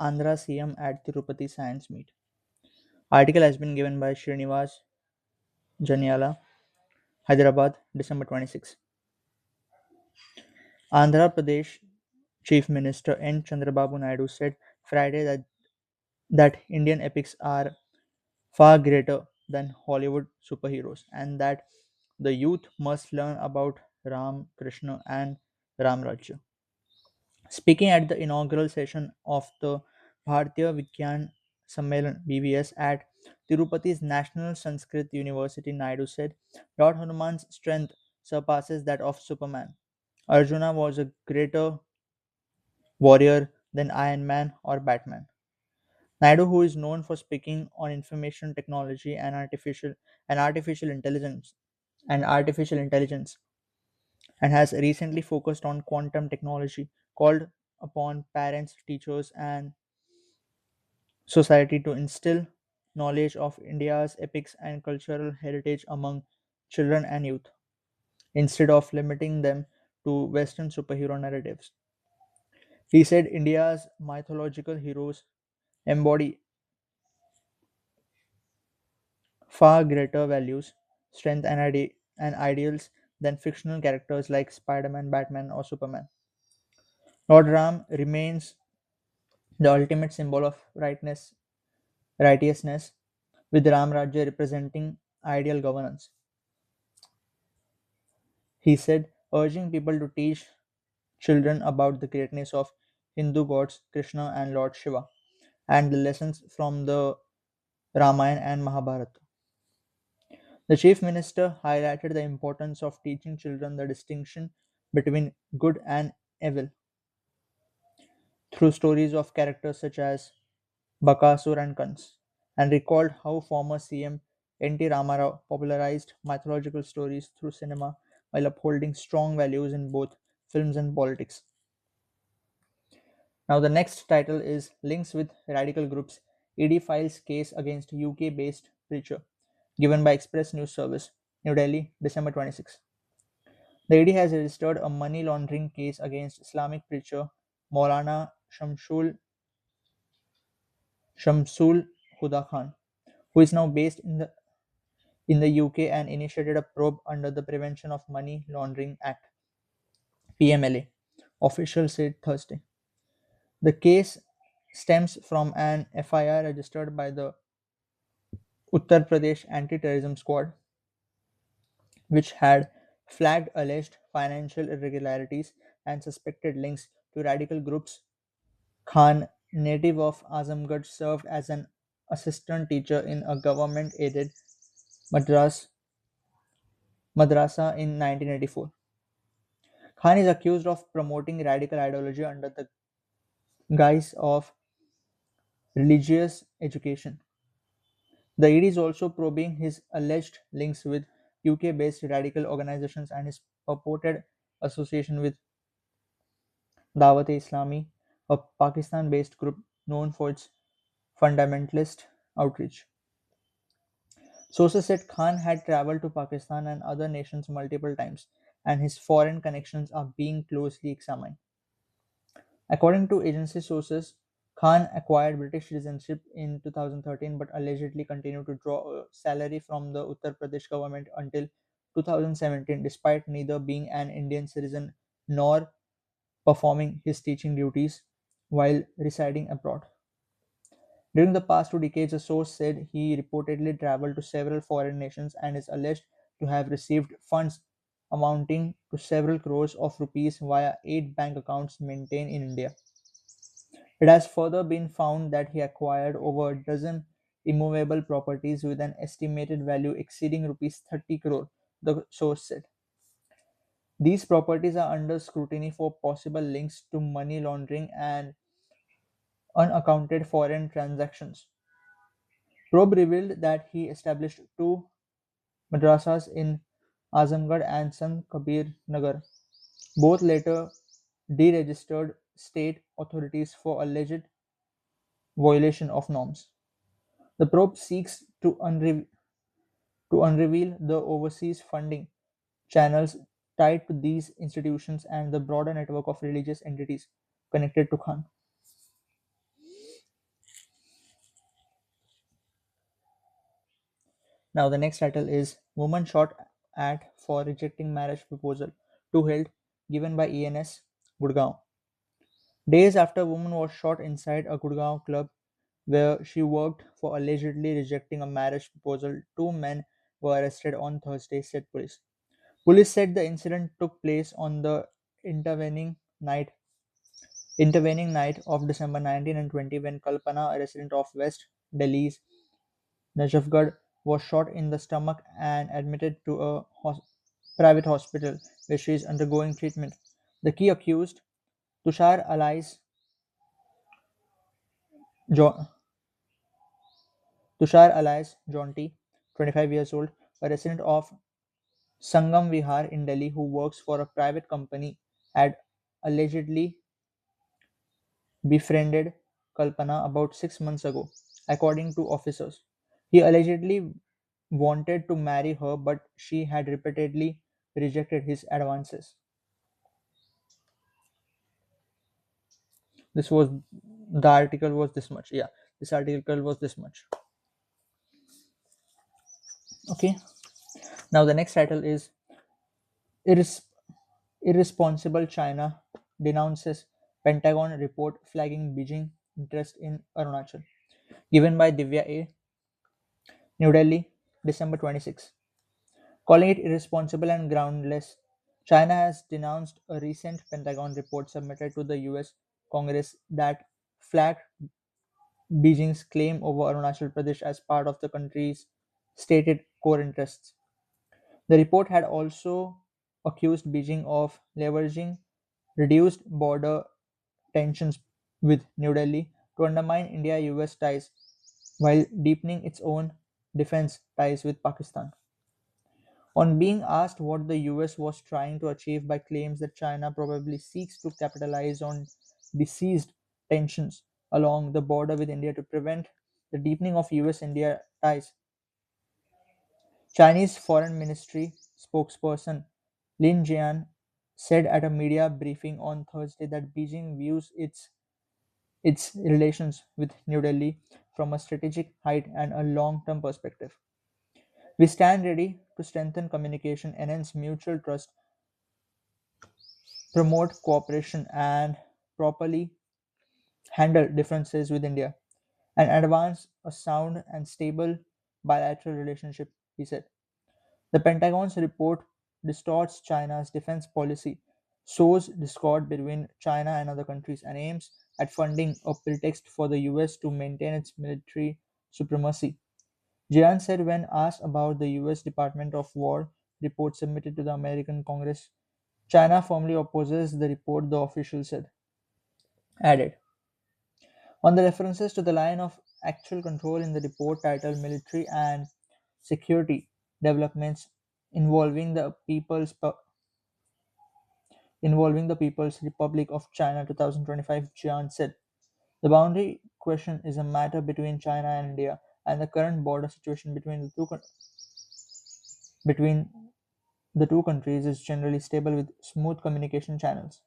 Andhra CM at Tirupati Science Meet. Article has been given by Srinivas Janyala, Hyderabad, December 26. Andhra Pradesh Chief Minister N. Chandrababu Naidu said Friday that Indian epics are far greater than Hollywood superheroes and that the youth must learn about Ram, Krishna, and Ram Rajya. Speaking at the inaugural session of the Bharatiya Vigyan Sammelan BVS at Tirupati's National Sanskrit University, Naidu said, Lord Hanuman's strength surpasses that of Superman. Arjuna was a greater warrior than Iron Man or Batman. Naidu, who is known for speaking on information technology and artificial intelligence artificial intelligence, and has recently focused on quantum technology, called upon parents, teachers, and society to instill knowledge of India's epics and cultural heritage among children and youth, instead of limiting them to Western superhero narratives. He said India's mythological heroes embody far greater values, strength, and ideals than fictional characters like Spider Man, Batman, or Superman. Lord Ram remains the ultimate symbol of righteousness, with Ram Rajya representing ideal governance. He said, urging people to teach children about the greatness of Hindu gods Krishna and Lord Shiva and the lessons from the Ramayana and Mahabharata. The chief minister highlighted the importance of teaching children the distinction between good and evil through stories of characters such as Bakasur and Kans, and recalled how former CM N.T. Ramarao popularized mythological stories through cinema while upholding strong values in both films and politics. Now, the next title is Links with Radical Groups. ED files case against UK based preacher, given by Express News Service, New Delhi, December 26. The ED has registered a money laundering case against Islamic preacher Maulana Shamsul Huda Khan, who is now based in the UK and initiated a probe under the Prevention of Money Laundering Act (PMLA), officials said Thursday. The case stems from an FIR registered by the Uttar Pradesh Anti-Terrorism Squad, which had flagged alleged financial irregularities and suspected links to radical groups. Khan, native of Azamgarh, served as an assistant teacher in a government-aided madras, madrasa in 1984. Khan is accused of promoting radical ideology under the guise of religious education. The ED is also probing his alleged links with UK-based radical organizations and his purported association with Dawat-e-Islami, a Pakistan-based group known for its fundamentalist outreach. Sources said Khan had traveled to Pakistan and other nations multiple times, and his foreign connections are being closely examined. According to agency sources, Khan acquired British citizenship in 2013 but allegedly continued to draw a salary from the Uttar Pradesh government until 2017, despite neither being an Indian citizen nor performing his teaching duties while residing abroad. During the past 2 decades, a source said he reportedly traveled to several foreign nations and is alleged to have received funds amounting to several crores of rupees via 8 bank accounts maintained in India. It has further been found that he acquired over a dozen immovable properties with an estimated value exceeding rupees 30 crore, the source said. These properties are under scrutiny for possible links to money laundering and unaccounted foreign transactions. Probe revealed that he established two madrasas in Azamgarh and Sant Kabir Nagar, both later deregistered state authorities for alleged violation of norms. The probe seeks to unreveal the overseas funding channels tied to these institutions and the broader network of religious entities connected to Khan. Now, the next title is Woman Shot at for Rejecting Marriage Proposal. Two held, given by ENS, Gurgaon. Days after a woman was shot inside a Gurgaon club where she worked for allegedly rejecting a marriage proposal, two men were arrested on Thursday, said police. Police said the incident took place on the intervening night intervening night of December 19 and 20 when Kalpana, a resident of West Delhi's Najafgarh was shot in the stomach and admitted to a private hospital where she is undergoing treatment. The key accused, Tushar Alais jo- Tushar Alais Jonti, 25 years old, a resident of Sangam Vihar in Delhi who works for a private company, had allegedly befriended Kalpana about 6 months ago, according to officers. He allegedly wanted to marry her, but she had repeatedly rejected his advances. This was the article was this much. Yeah, this article was this much. Okay. Now the next title is Irres- Irresponsible China denounces Pentagon report flagging Beijing interest in Arunachal. Given by Divya A. New Delhi, December 26. Calling it irresponsible and groundless, China has denounced a recent Pentagon report submitted to the US Congress that flagged Beijing's claim over Arunachal Pradesh as part of the country's stated core interests. The report had also accused Beijing of leveraging reduced border tensions with New Delhi to undermine India US ties while deepening its own defense ties with Pakistan. On being asked what the US was trying to achieve by claims that China probably seeks to capitalize on deceased tensions along the border with India to prevent the deepening of US India ties, Chinese Foreign Ministry spokesperson Lin Jian said at a media briefing on Thursday that Beijing views its relations with New Delhi from a strategic height and a long-term perspective. We stand ready to strengthen communication, enhance mutual trust, promote cooperation, and properly handle differences with India, and advance a sound and stable bilateral relationship, he said. The Pentagon's report distorts China's defense policy, sows discord between China and other countries, and aims at funding a pretext for the US to maintain its military supremacy. Jian said when asked about the US Department of War report submitted to the American Congress, China firmly opposes the report, the official said. Added. On the references to the line of actual control in the report titled Military and Security Developments involving the People's Republic of China 2025, Jian said. The boundary question is a matter between China and India, and the current border situation between the two countries is generally stable with smooth communication channels.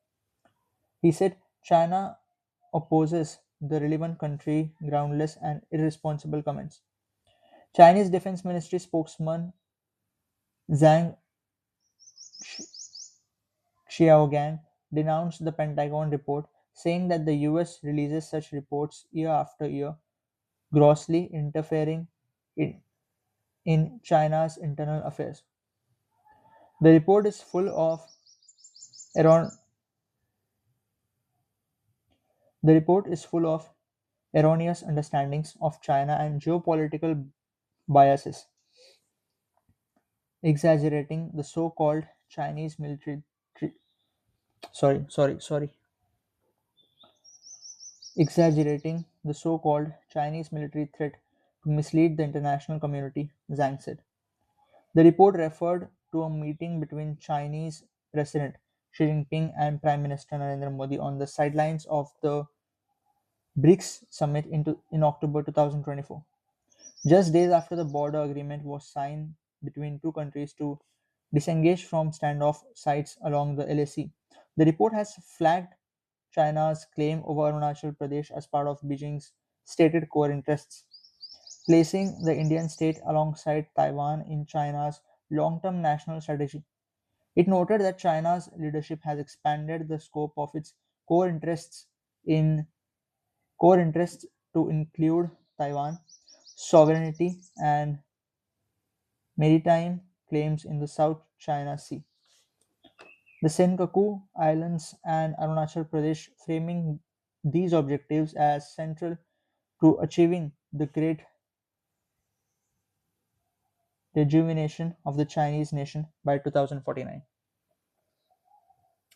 He said China opposes the relevant country groundless and irresponsible comments. Chinese Defense Ministry spokesman Zhang Xiaogang denounced the Pentagon report, saying that the US releases such reports year after year, grossly interfering in, in China's internal affairs. The report is full of erron- the report is full of erroneous understandings of China and geopolitical biases, exaggerating the so-called Chinese military tre- sorry exaggerating the so-called Chinese military threat to mislead the international community, Zhang said. The report referred to a meeting between Chinese President Xi Jinping and Prime Minister Narendra Modi on the sidelines of the BRICS summit in October 2024, just days after the border agreement was signed between two countries to disengage from standoff sites along the LAC. The report has flagged China's claim over Arunachal Pradesh as part of Beijing's stated core interests, placing the Indian state alongside Taiwan in China's long term national strategy. It noted that China's leadership has expanded the scope of its core interests in core interests to include Taiwan, sovereignty, and maritime claims in the South China Sea, the Senkaku Islands, and Arunachal Pradesh, framing these objectives as central to achieving the Great rejuvenation of the Chinese nation by 2049.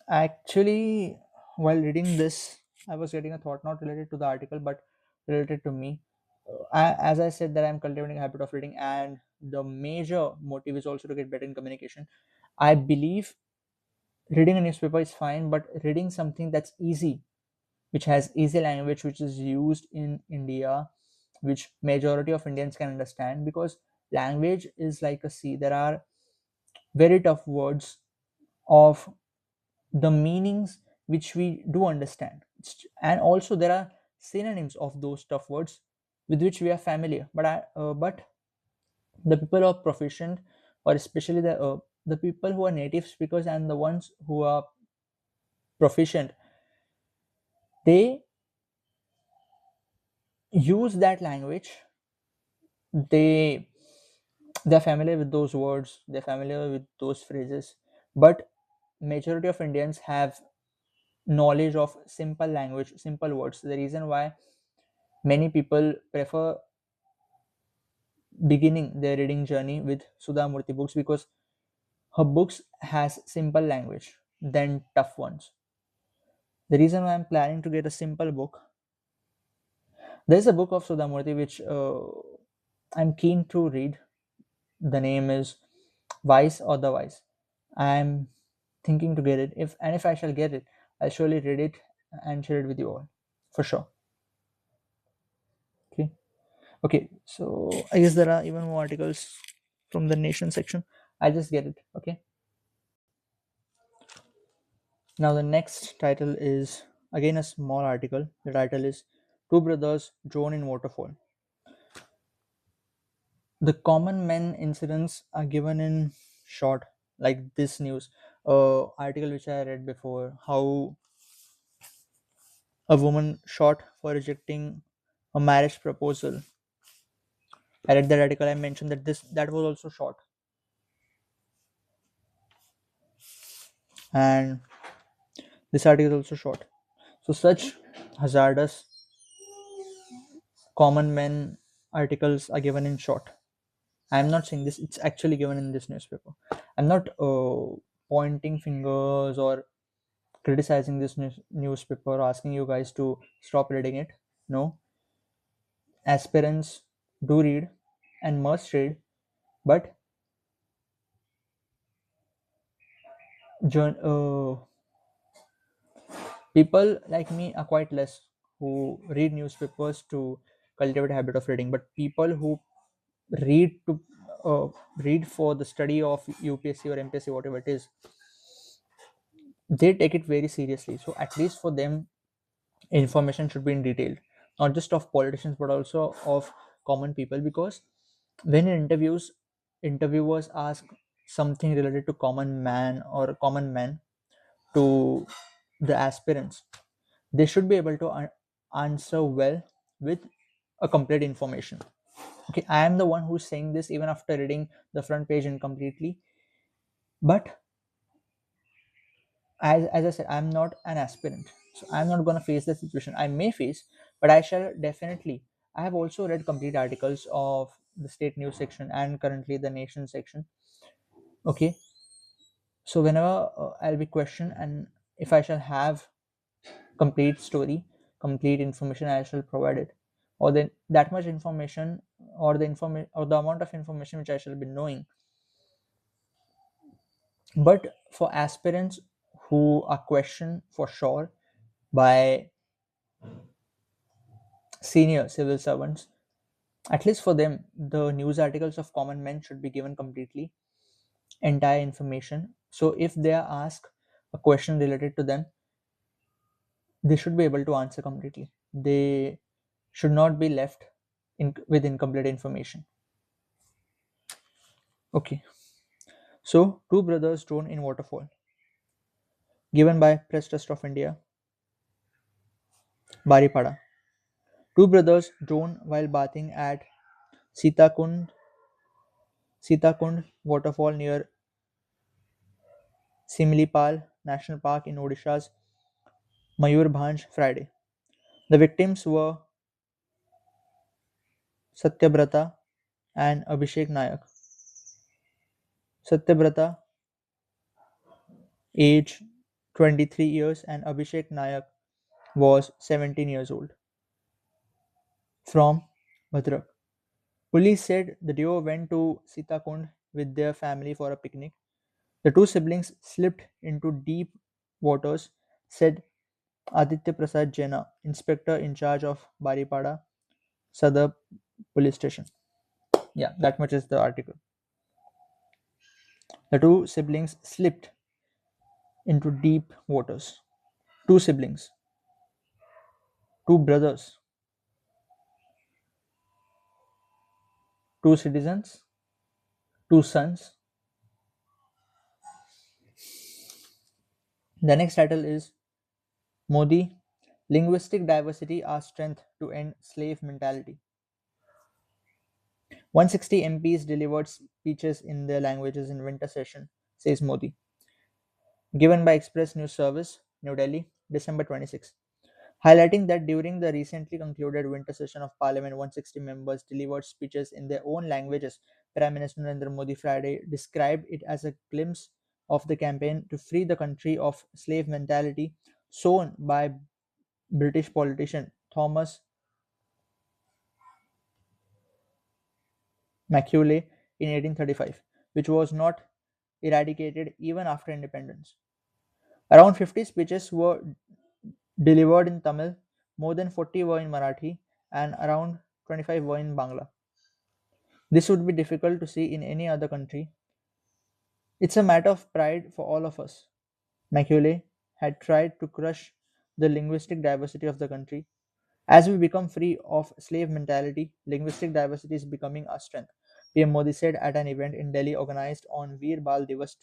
Actually, while reading this, I was getting a thought not related to the article but related to me. As I said, that I'm cultivating a habit of reading, and the major motive is also to get better in communication. I believe reading a newspaper is fine, but reading something that's easy, which has easy language, which is used in India, which majority of Indians can understand, because language is like a sea. There are very tough words of the meanings which we do understand, and also there are synonyms of those tough words with which we are familiar. But the people who are proficient, or especially the people who are native speakers and the ones who are proficient, they use that language. They're familiar with those words, they're familiar with those phrases, but majority of Indians have knowledge of simple language, simple words. The reason why many people prefer beginning their reading journey with Sudha Murthy books, because her books has simple language than tough ones. The reason why I'm planning to get a simple book, there's a book of Sudha Murthy which I'm keen to read. The name is Vice or the Vice. I'm thinking to get it. If I shall get it, I'll surely read it and share it with you all, for sure. Okay. Okay. So I guess there are even more articles from the Nation section. I just get it. Okay. Now the next title is again a small article. The title is Two Brothers Drowned in Waterfall. The common men incidents are given in short, like this news article which I read before, how a woman shot for rejecting a marriage proposal. I read that article. I mentioned that that was also shot, and this article is also shot. So such hazardous common men articles are given in short. I'm not saying this; it's actually given in this newspaper. I'm not pointing fingers or criticizing this newspaper or asking you guys to stop reading it. No, aspirants do read and must read, but people like me are quite less who read newspapers to cultivate a habit of reading. But people who read to uh, read for the study of UPSC or MPSC, whatever it is, they take it very seriously. So at least for them, information should be in detail, not just of politicians but also of common people, because when in interviews, interviewers ask something related to common man or common man to the aspirants, they should be able to answer well with a complete information. Okay, I am the one who's saying this even after reading the front page incompletely, but as I said, I'm not an aspirant, so I'm not going to face the situation I may face, but I shall definitely. I have also read complete articles of the state news section and currently the nation section. Okay, so whenever I'll be questioned, and if I shall have complete story, complete information, I shall provide it, or then that much information, or the information or the amount of information which I shall be knowing. But for aspirants who are questioned for sure by senior civil servants, at least for them, the news articles of common men should be given completely, entire information. So if they are asked a question related to them, they should be able to answer completely. They should not be left with incomplete information. Okay, so Two Brothers Drowned in Waterfall, given by Press Trust of India, Baripada. Two brothers drowned while bathing at Sitakund Sitakund waterfall near Simlipal National Park in Odisha's Mayurbhanj Friday. The victims were Satyabrata and Abhishek Nayak. Satyabrata, age 23 years, and Abhishek Nayak was 17 years old, from Bhadrak. Police said the duo went to Sitakund with their family for a picnic. The two siblings slipped into deep waters, said Aditya Prasad Jena, inspector in charge of Baripada Sadar police station. Yeah, that much is the article. The two siblings slipped into deep waters. Two siblings, two brothers, two citizens, two sons. The next title is Modi, linguistic diversity our strength to end slave mentality. 160 MPs delivered speeches in their languages in winter session, says Modi. Given by Express News Service, New Delhi, December 26, highlighting that during the recently concluded winter session of Parliament, 160 members delivered speeches in their own languages. Prime Minister Narendra Modi Friday described it as a glimpse of the campaign to free the country of slave mentality sown by British politician Thomas Macaulay in 1835, which was not eradicated even after independence. Around 50 speeches were delivered in Tamil, more than 40 were in Marathi, and around 25 were in Bangla. This would be difficult to see in any other country. It's a matter of pride for all of us. Macaulay had tried to crush the linguistic diversity of the country. As we become free of slave mentality, linguistic diversity is becoming our strength. PM Modi said at an event in Delhi organized on Veer Bal Divas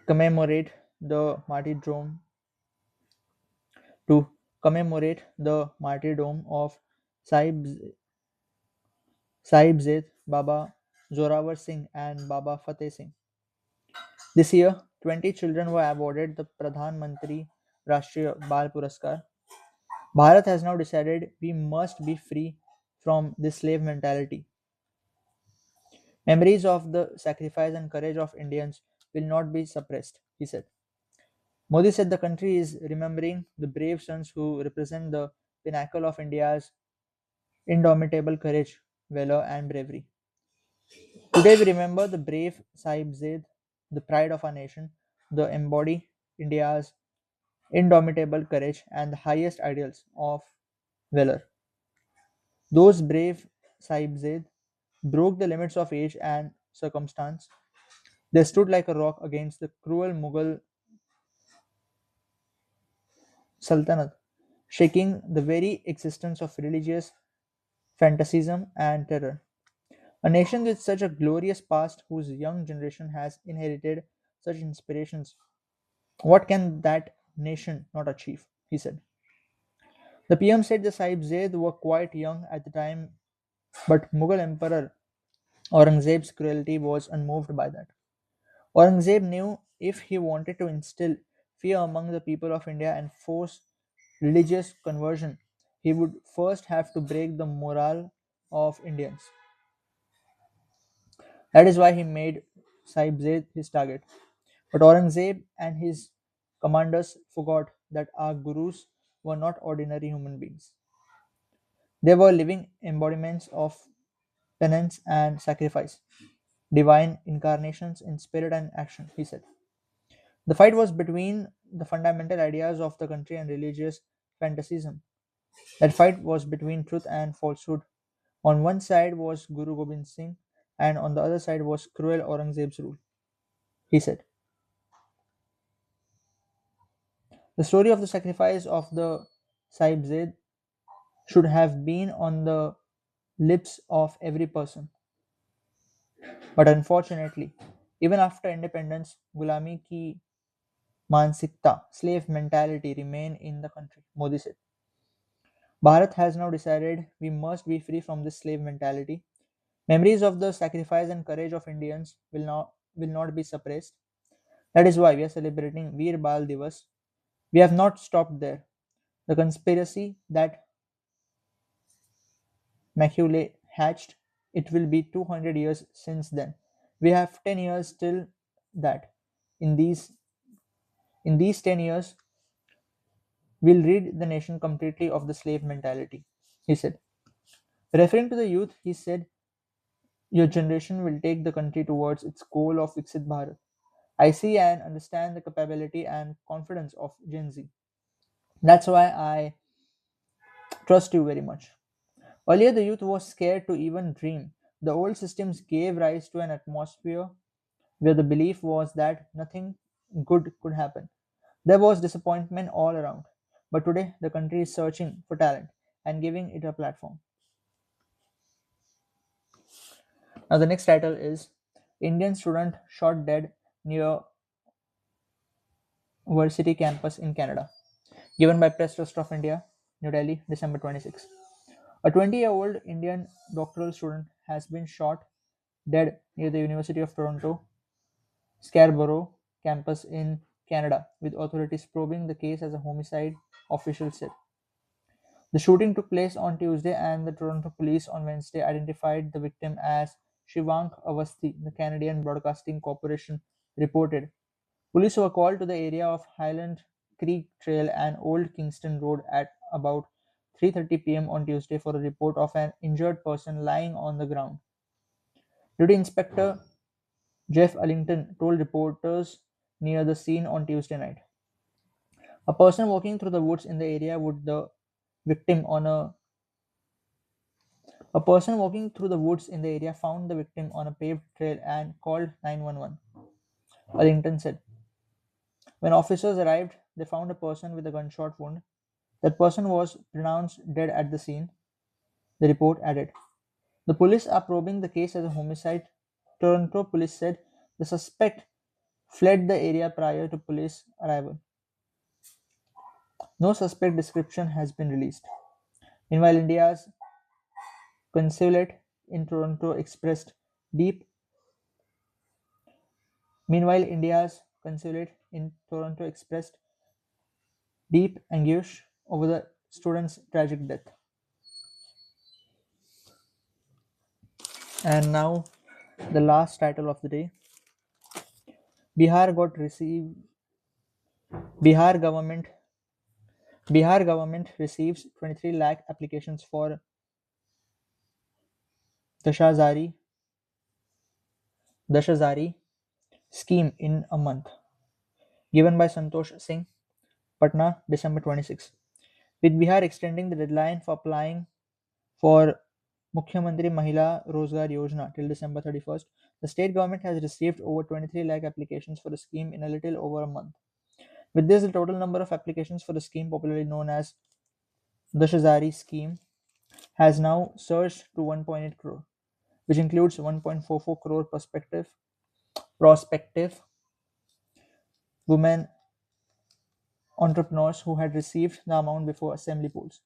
commemorate the martyrdom to commemorate the martyrdom of Sahib Sahibzade Baba Zorawar Singh and Baba Fateh Singh. This year, 20 children were awarded the Pradhan Mantri Rashtriya Bal Puraskar. Bharat has now decided we must be free from this slave mentality. Memories of the sacrifice and courage of Indians will not be suppressed, he said. Modi said the country is remembering the brave sons who represent the pinnacle of India's indomitable courage, valor, and bravery. Today we remember the brave Sahib Zaid, the pride of our nation, the embody India's indomitable courage and the highest ideals of valor. Those brave Sahib Zaid broke the limits of age and circumstance. They stood like a rock against the cruel Mughal Sultanate, shaking the very existence of religious fanaticism and terror. A nation with such a glorious past, whose young generation has inherited such inspirations, what can that nation not achieve? He said. The PM said the Sahibzade were quite young at the time, but Mughal Emperor Aurangzeb's cruelty was unmoved by that. Aurangzeb knew if he wanted to instill fear among the people of India and force religious conversion, he would first have to break the morale of Indians. That is why he made Sahibzade his target. But Aurangzeb and his commanders forgot that our gurus were not ordinary human beings. They were living embodiments of penance and sacrifice, divine incarnations in spirit and action, he said. The fight was between the fundamental ideas of the country and religious fanaticism. That fight was between truth and falsehood. On one side was Guru Gobind Singh, and on the other side was cruel Aurangzeb's rule, he said. The story of the sacrifice of the Sahibzade should have been on the lips of every person. But unfortunately, even after independence, Gulami ki Mansikta, slave mentality remain in the country, Modi said. Bharat has now decided we must be free from this slave mentality. Memories of the sacrifice and courage of Indians will not be suppressed. That is why we are celebrating Veer Bal Divas. We have not stopped there. The conspiracy that Macaulay hatched it will be 200 years since then. We have 10 years till that. In these in these 10 years, we'll rid the nation completely of the slave mentality, he said. Referring to the youth, he said, your generation will take the country towards its goal of Viksit Bharat. I see and understand the capability and confidence of Gen Z. That's why I trust you very much. Earlier, the youth was scared to even dream. The old systems gave rise to an atmosphere where the belief was that nothing good could happen. There was disappointment all around. But today, the country is searching for talent and giving it a platform. Now, the next title is Indian student shot dead near Varsity campus in Canada. Given by Press Trust of India, New Delhi, December 26. A 20-year-old Indian doctoral student has been shot dead near the University of Toronto Scarborough campus in Canada, with authorities probing the case as a homicide, officials said. The shooting took place on Tuesday, and the Toronto police on Wednesday identified the victim as Shivank Avasthi, the Canadian Broadcasting Corporation reported. Police were called to the area of Highland Creek Trail and Old Kingston Road at about 3:30 p.m. on Tuesday for a report of an injured person lying on the ground. Duty Inspector Jeff Allington told reporters near the scene on Tuesday night. A person walking through the woods in the area would the victim on a person walking through the woods in the area found the victim on a paved trail and called 911. Allington said. When officers arrived, they found a person with a gunshot wound. That person was pronounced dead at the scene, the report added. The police are probing the case as a homicide. Toronto police said the suspect fled the area prior to police arrival. No suspect description has been released. Meanwhile, consulate in Toronto expressed deep India's consulate in Toronto expressed deep anguish over the student's tragic death. And now the last title of the day. Bihar got received Bihar government Bihar government receives 23 lakh applications for Dashazari Dashazari scheme in a month. Given by Santosh Singh, Patna, December 26. With Bihar extending the deadline for applying for Mukhyamantri Mahila Rozgar Yojana till December 31st, the state government has received over 23 lakh applications for the scheme in a little over a month. With this, the total number of applications for the scheme, popularly known as Dashazari scheme, has now surged to 1.8 crore, which includes 1.44 crore prospective women entrepreneurs who had received the amount before assembly polls.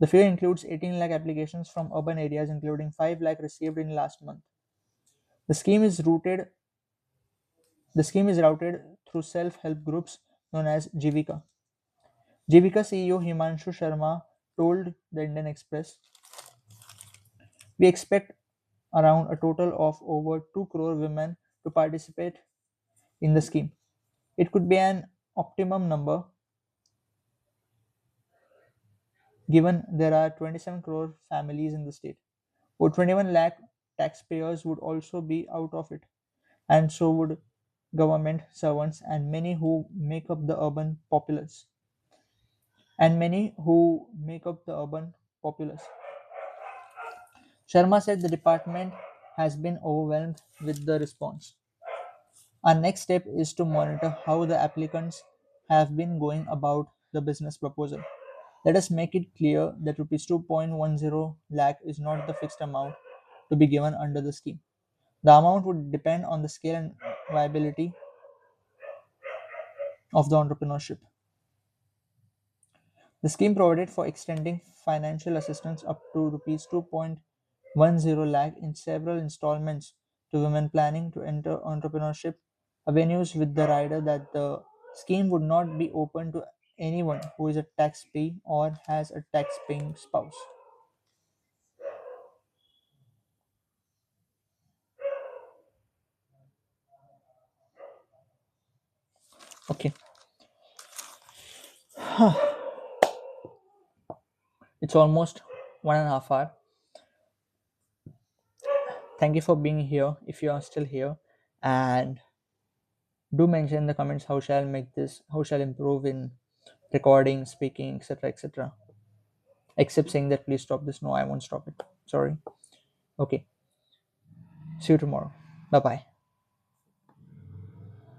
The figure includes 18 lakh applications from urban areas, including 5 lakh received in last month. The scheme is routed The scheme is routed through self-help groups known as Jivika. Jivika CEO Himanshu Sharma told the Indian Express, we expect around a total of over 2 crore women to participate in the scheme. It could be an optimum number given there are 27 crore families in the state. Over 21 lakh taxpayers would also be out of it, and so would government servants and many who make up the urban populace. Sharma said the department has been overwhelmed with the response. Our next step is to monitor how the applicants have been going about the business proposal. Let us make it clear that rupees 2.10 lakh is not the fixed amount to be given under the scheme. The amount would depend on the scale and viability of the entrepreneurship. The scheme provided for extending financial assistance up to rupees 2.10 lakh in several installments to women planning to enter entrepreneurship avenues, with the rider that the scheme would not be open to anyone who is a taxpayer or has a tax-paying spouse. Okay. It's almost 1.5 hour. Thank you for being here if you are still here. And do mention in the comments how shall I make this, how shall I improve in recording, speaking, etc. etc. Except saying that please stop this. No, I won't stop it. Sorry. Okay. See you tomorrow. Bye bye.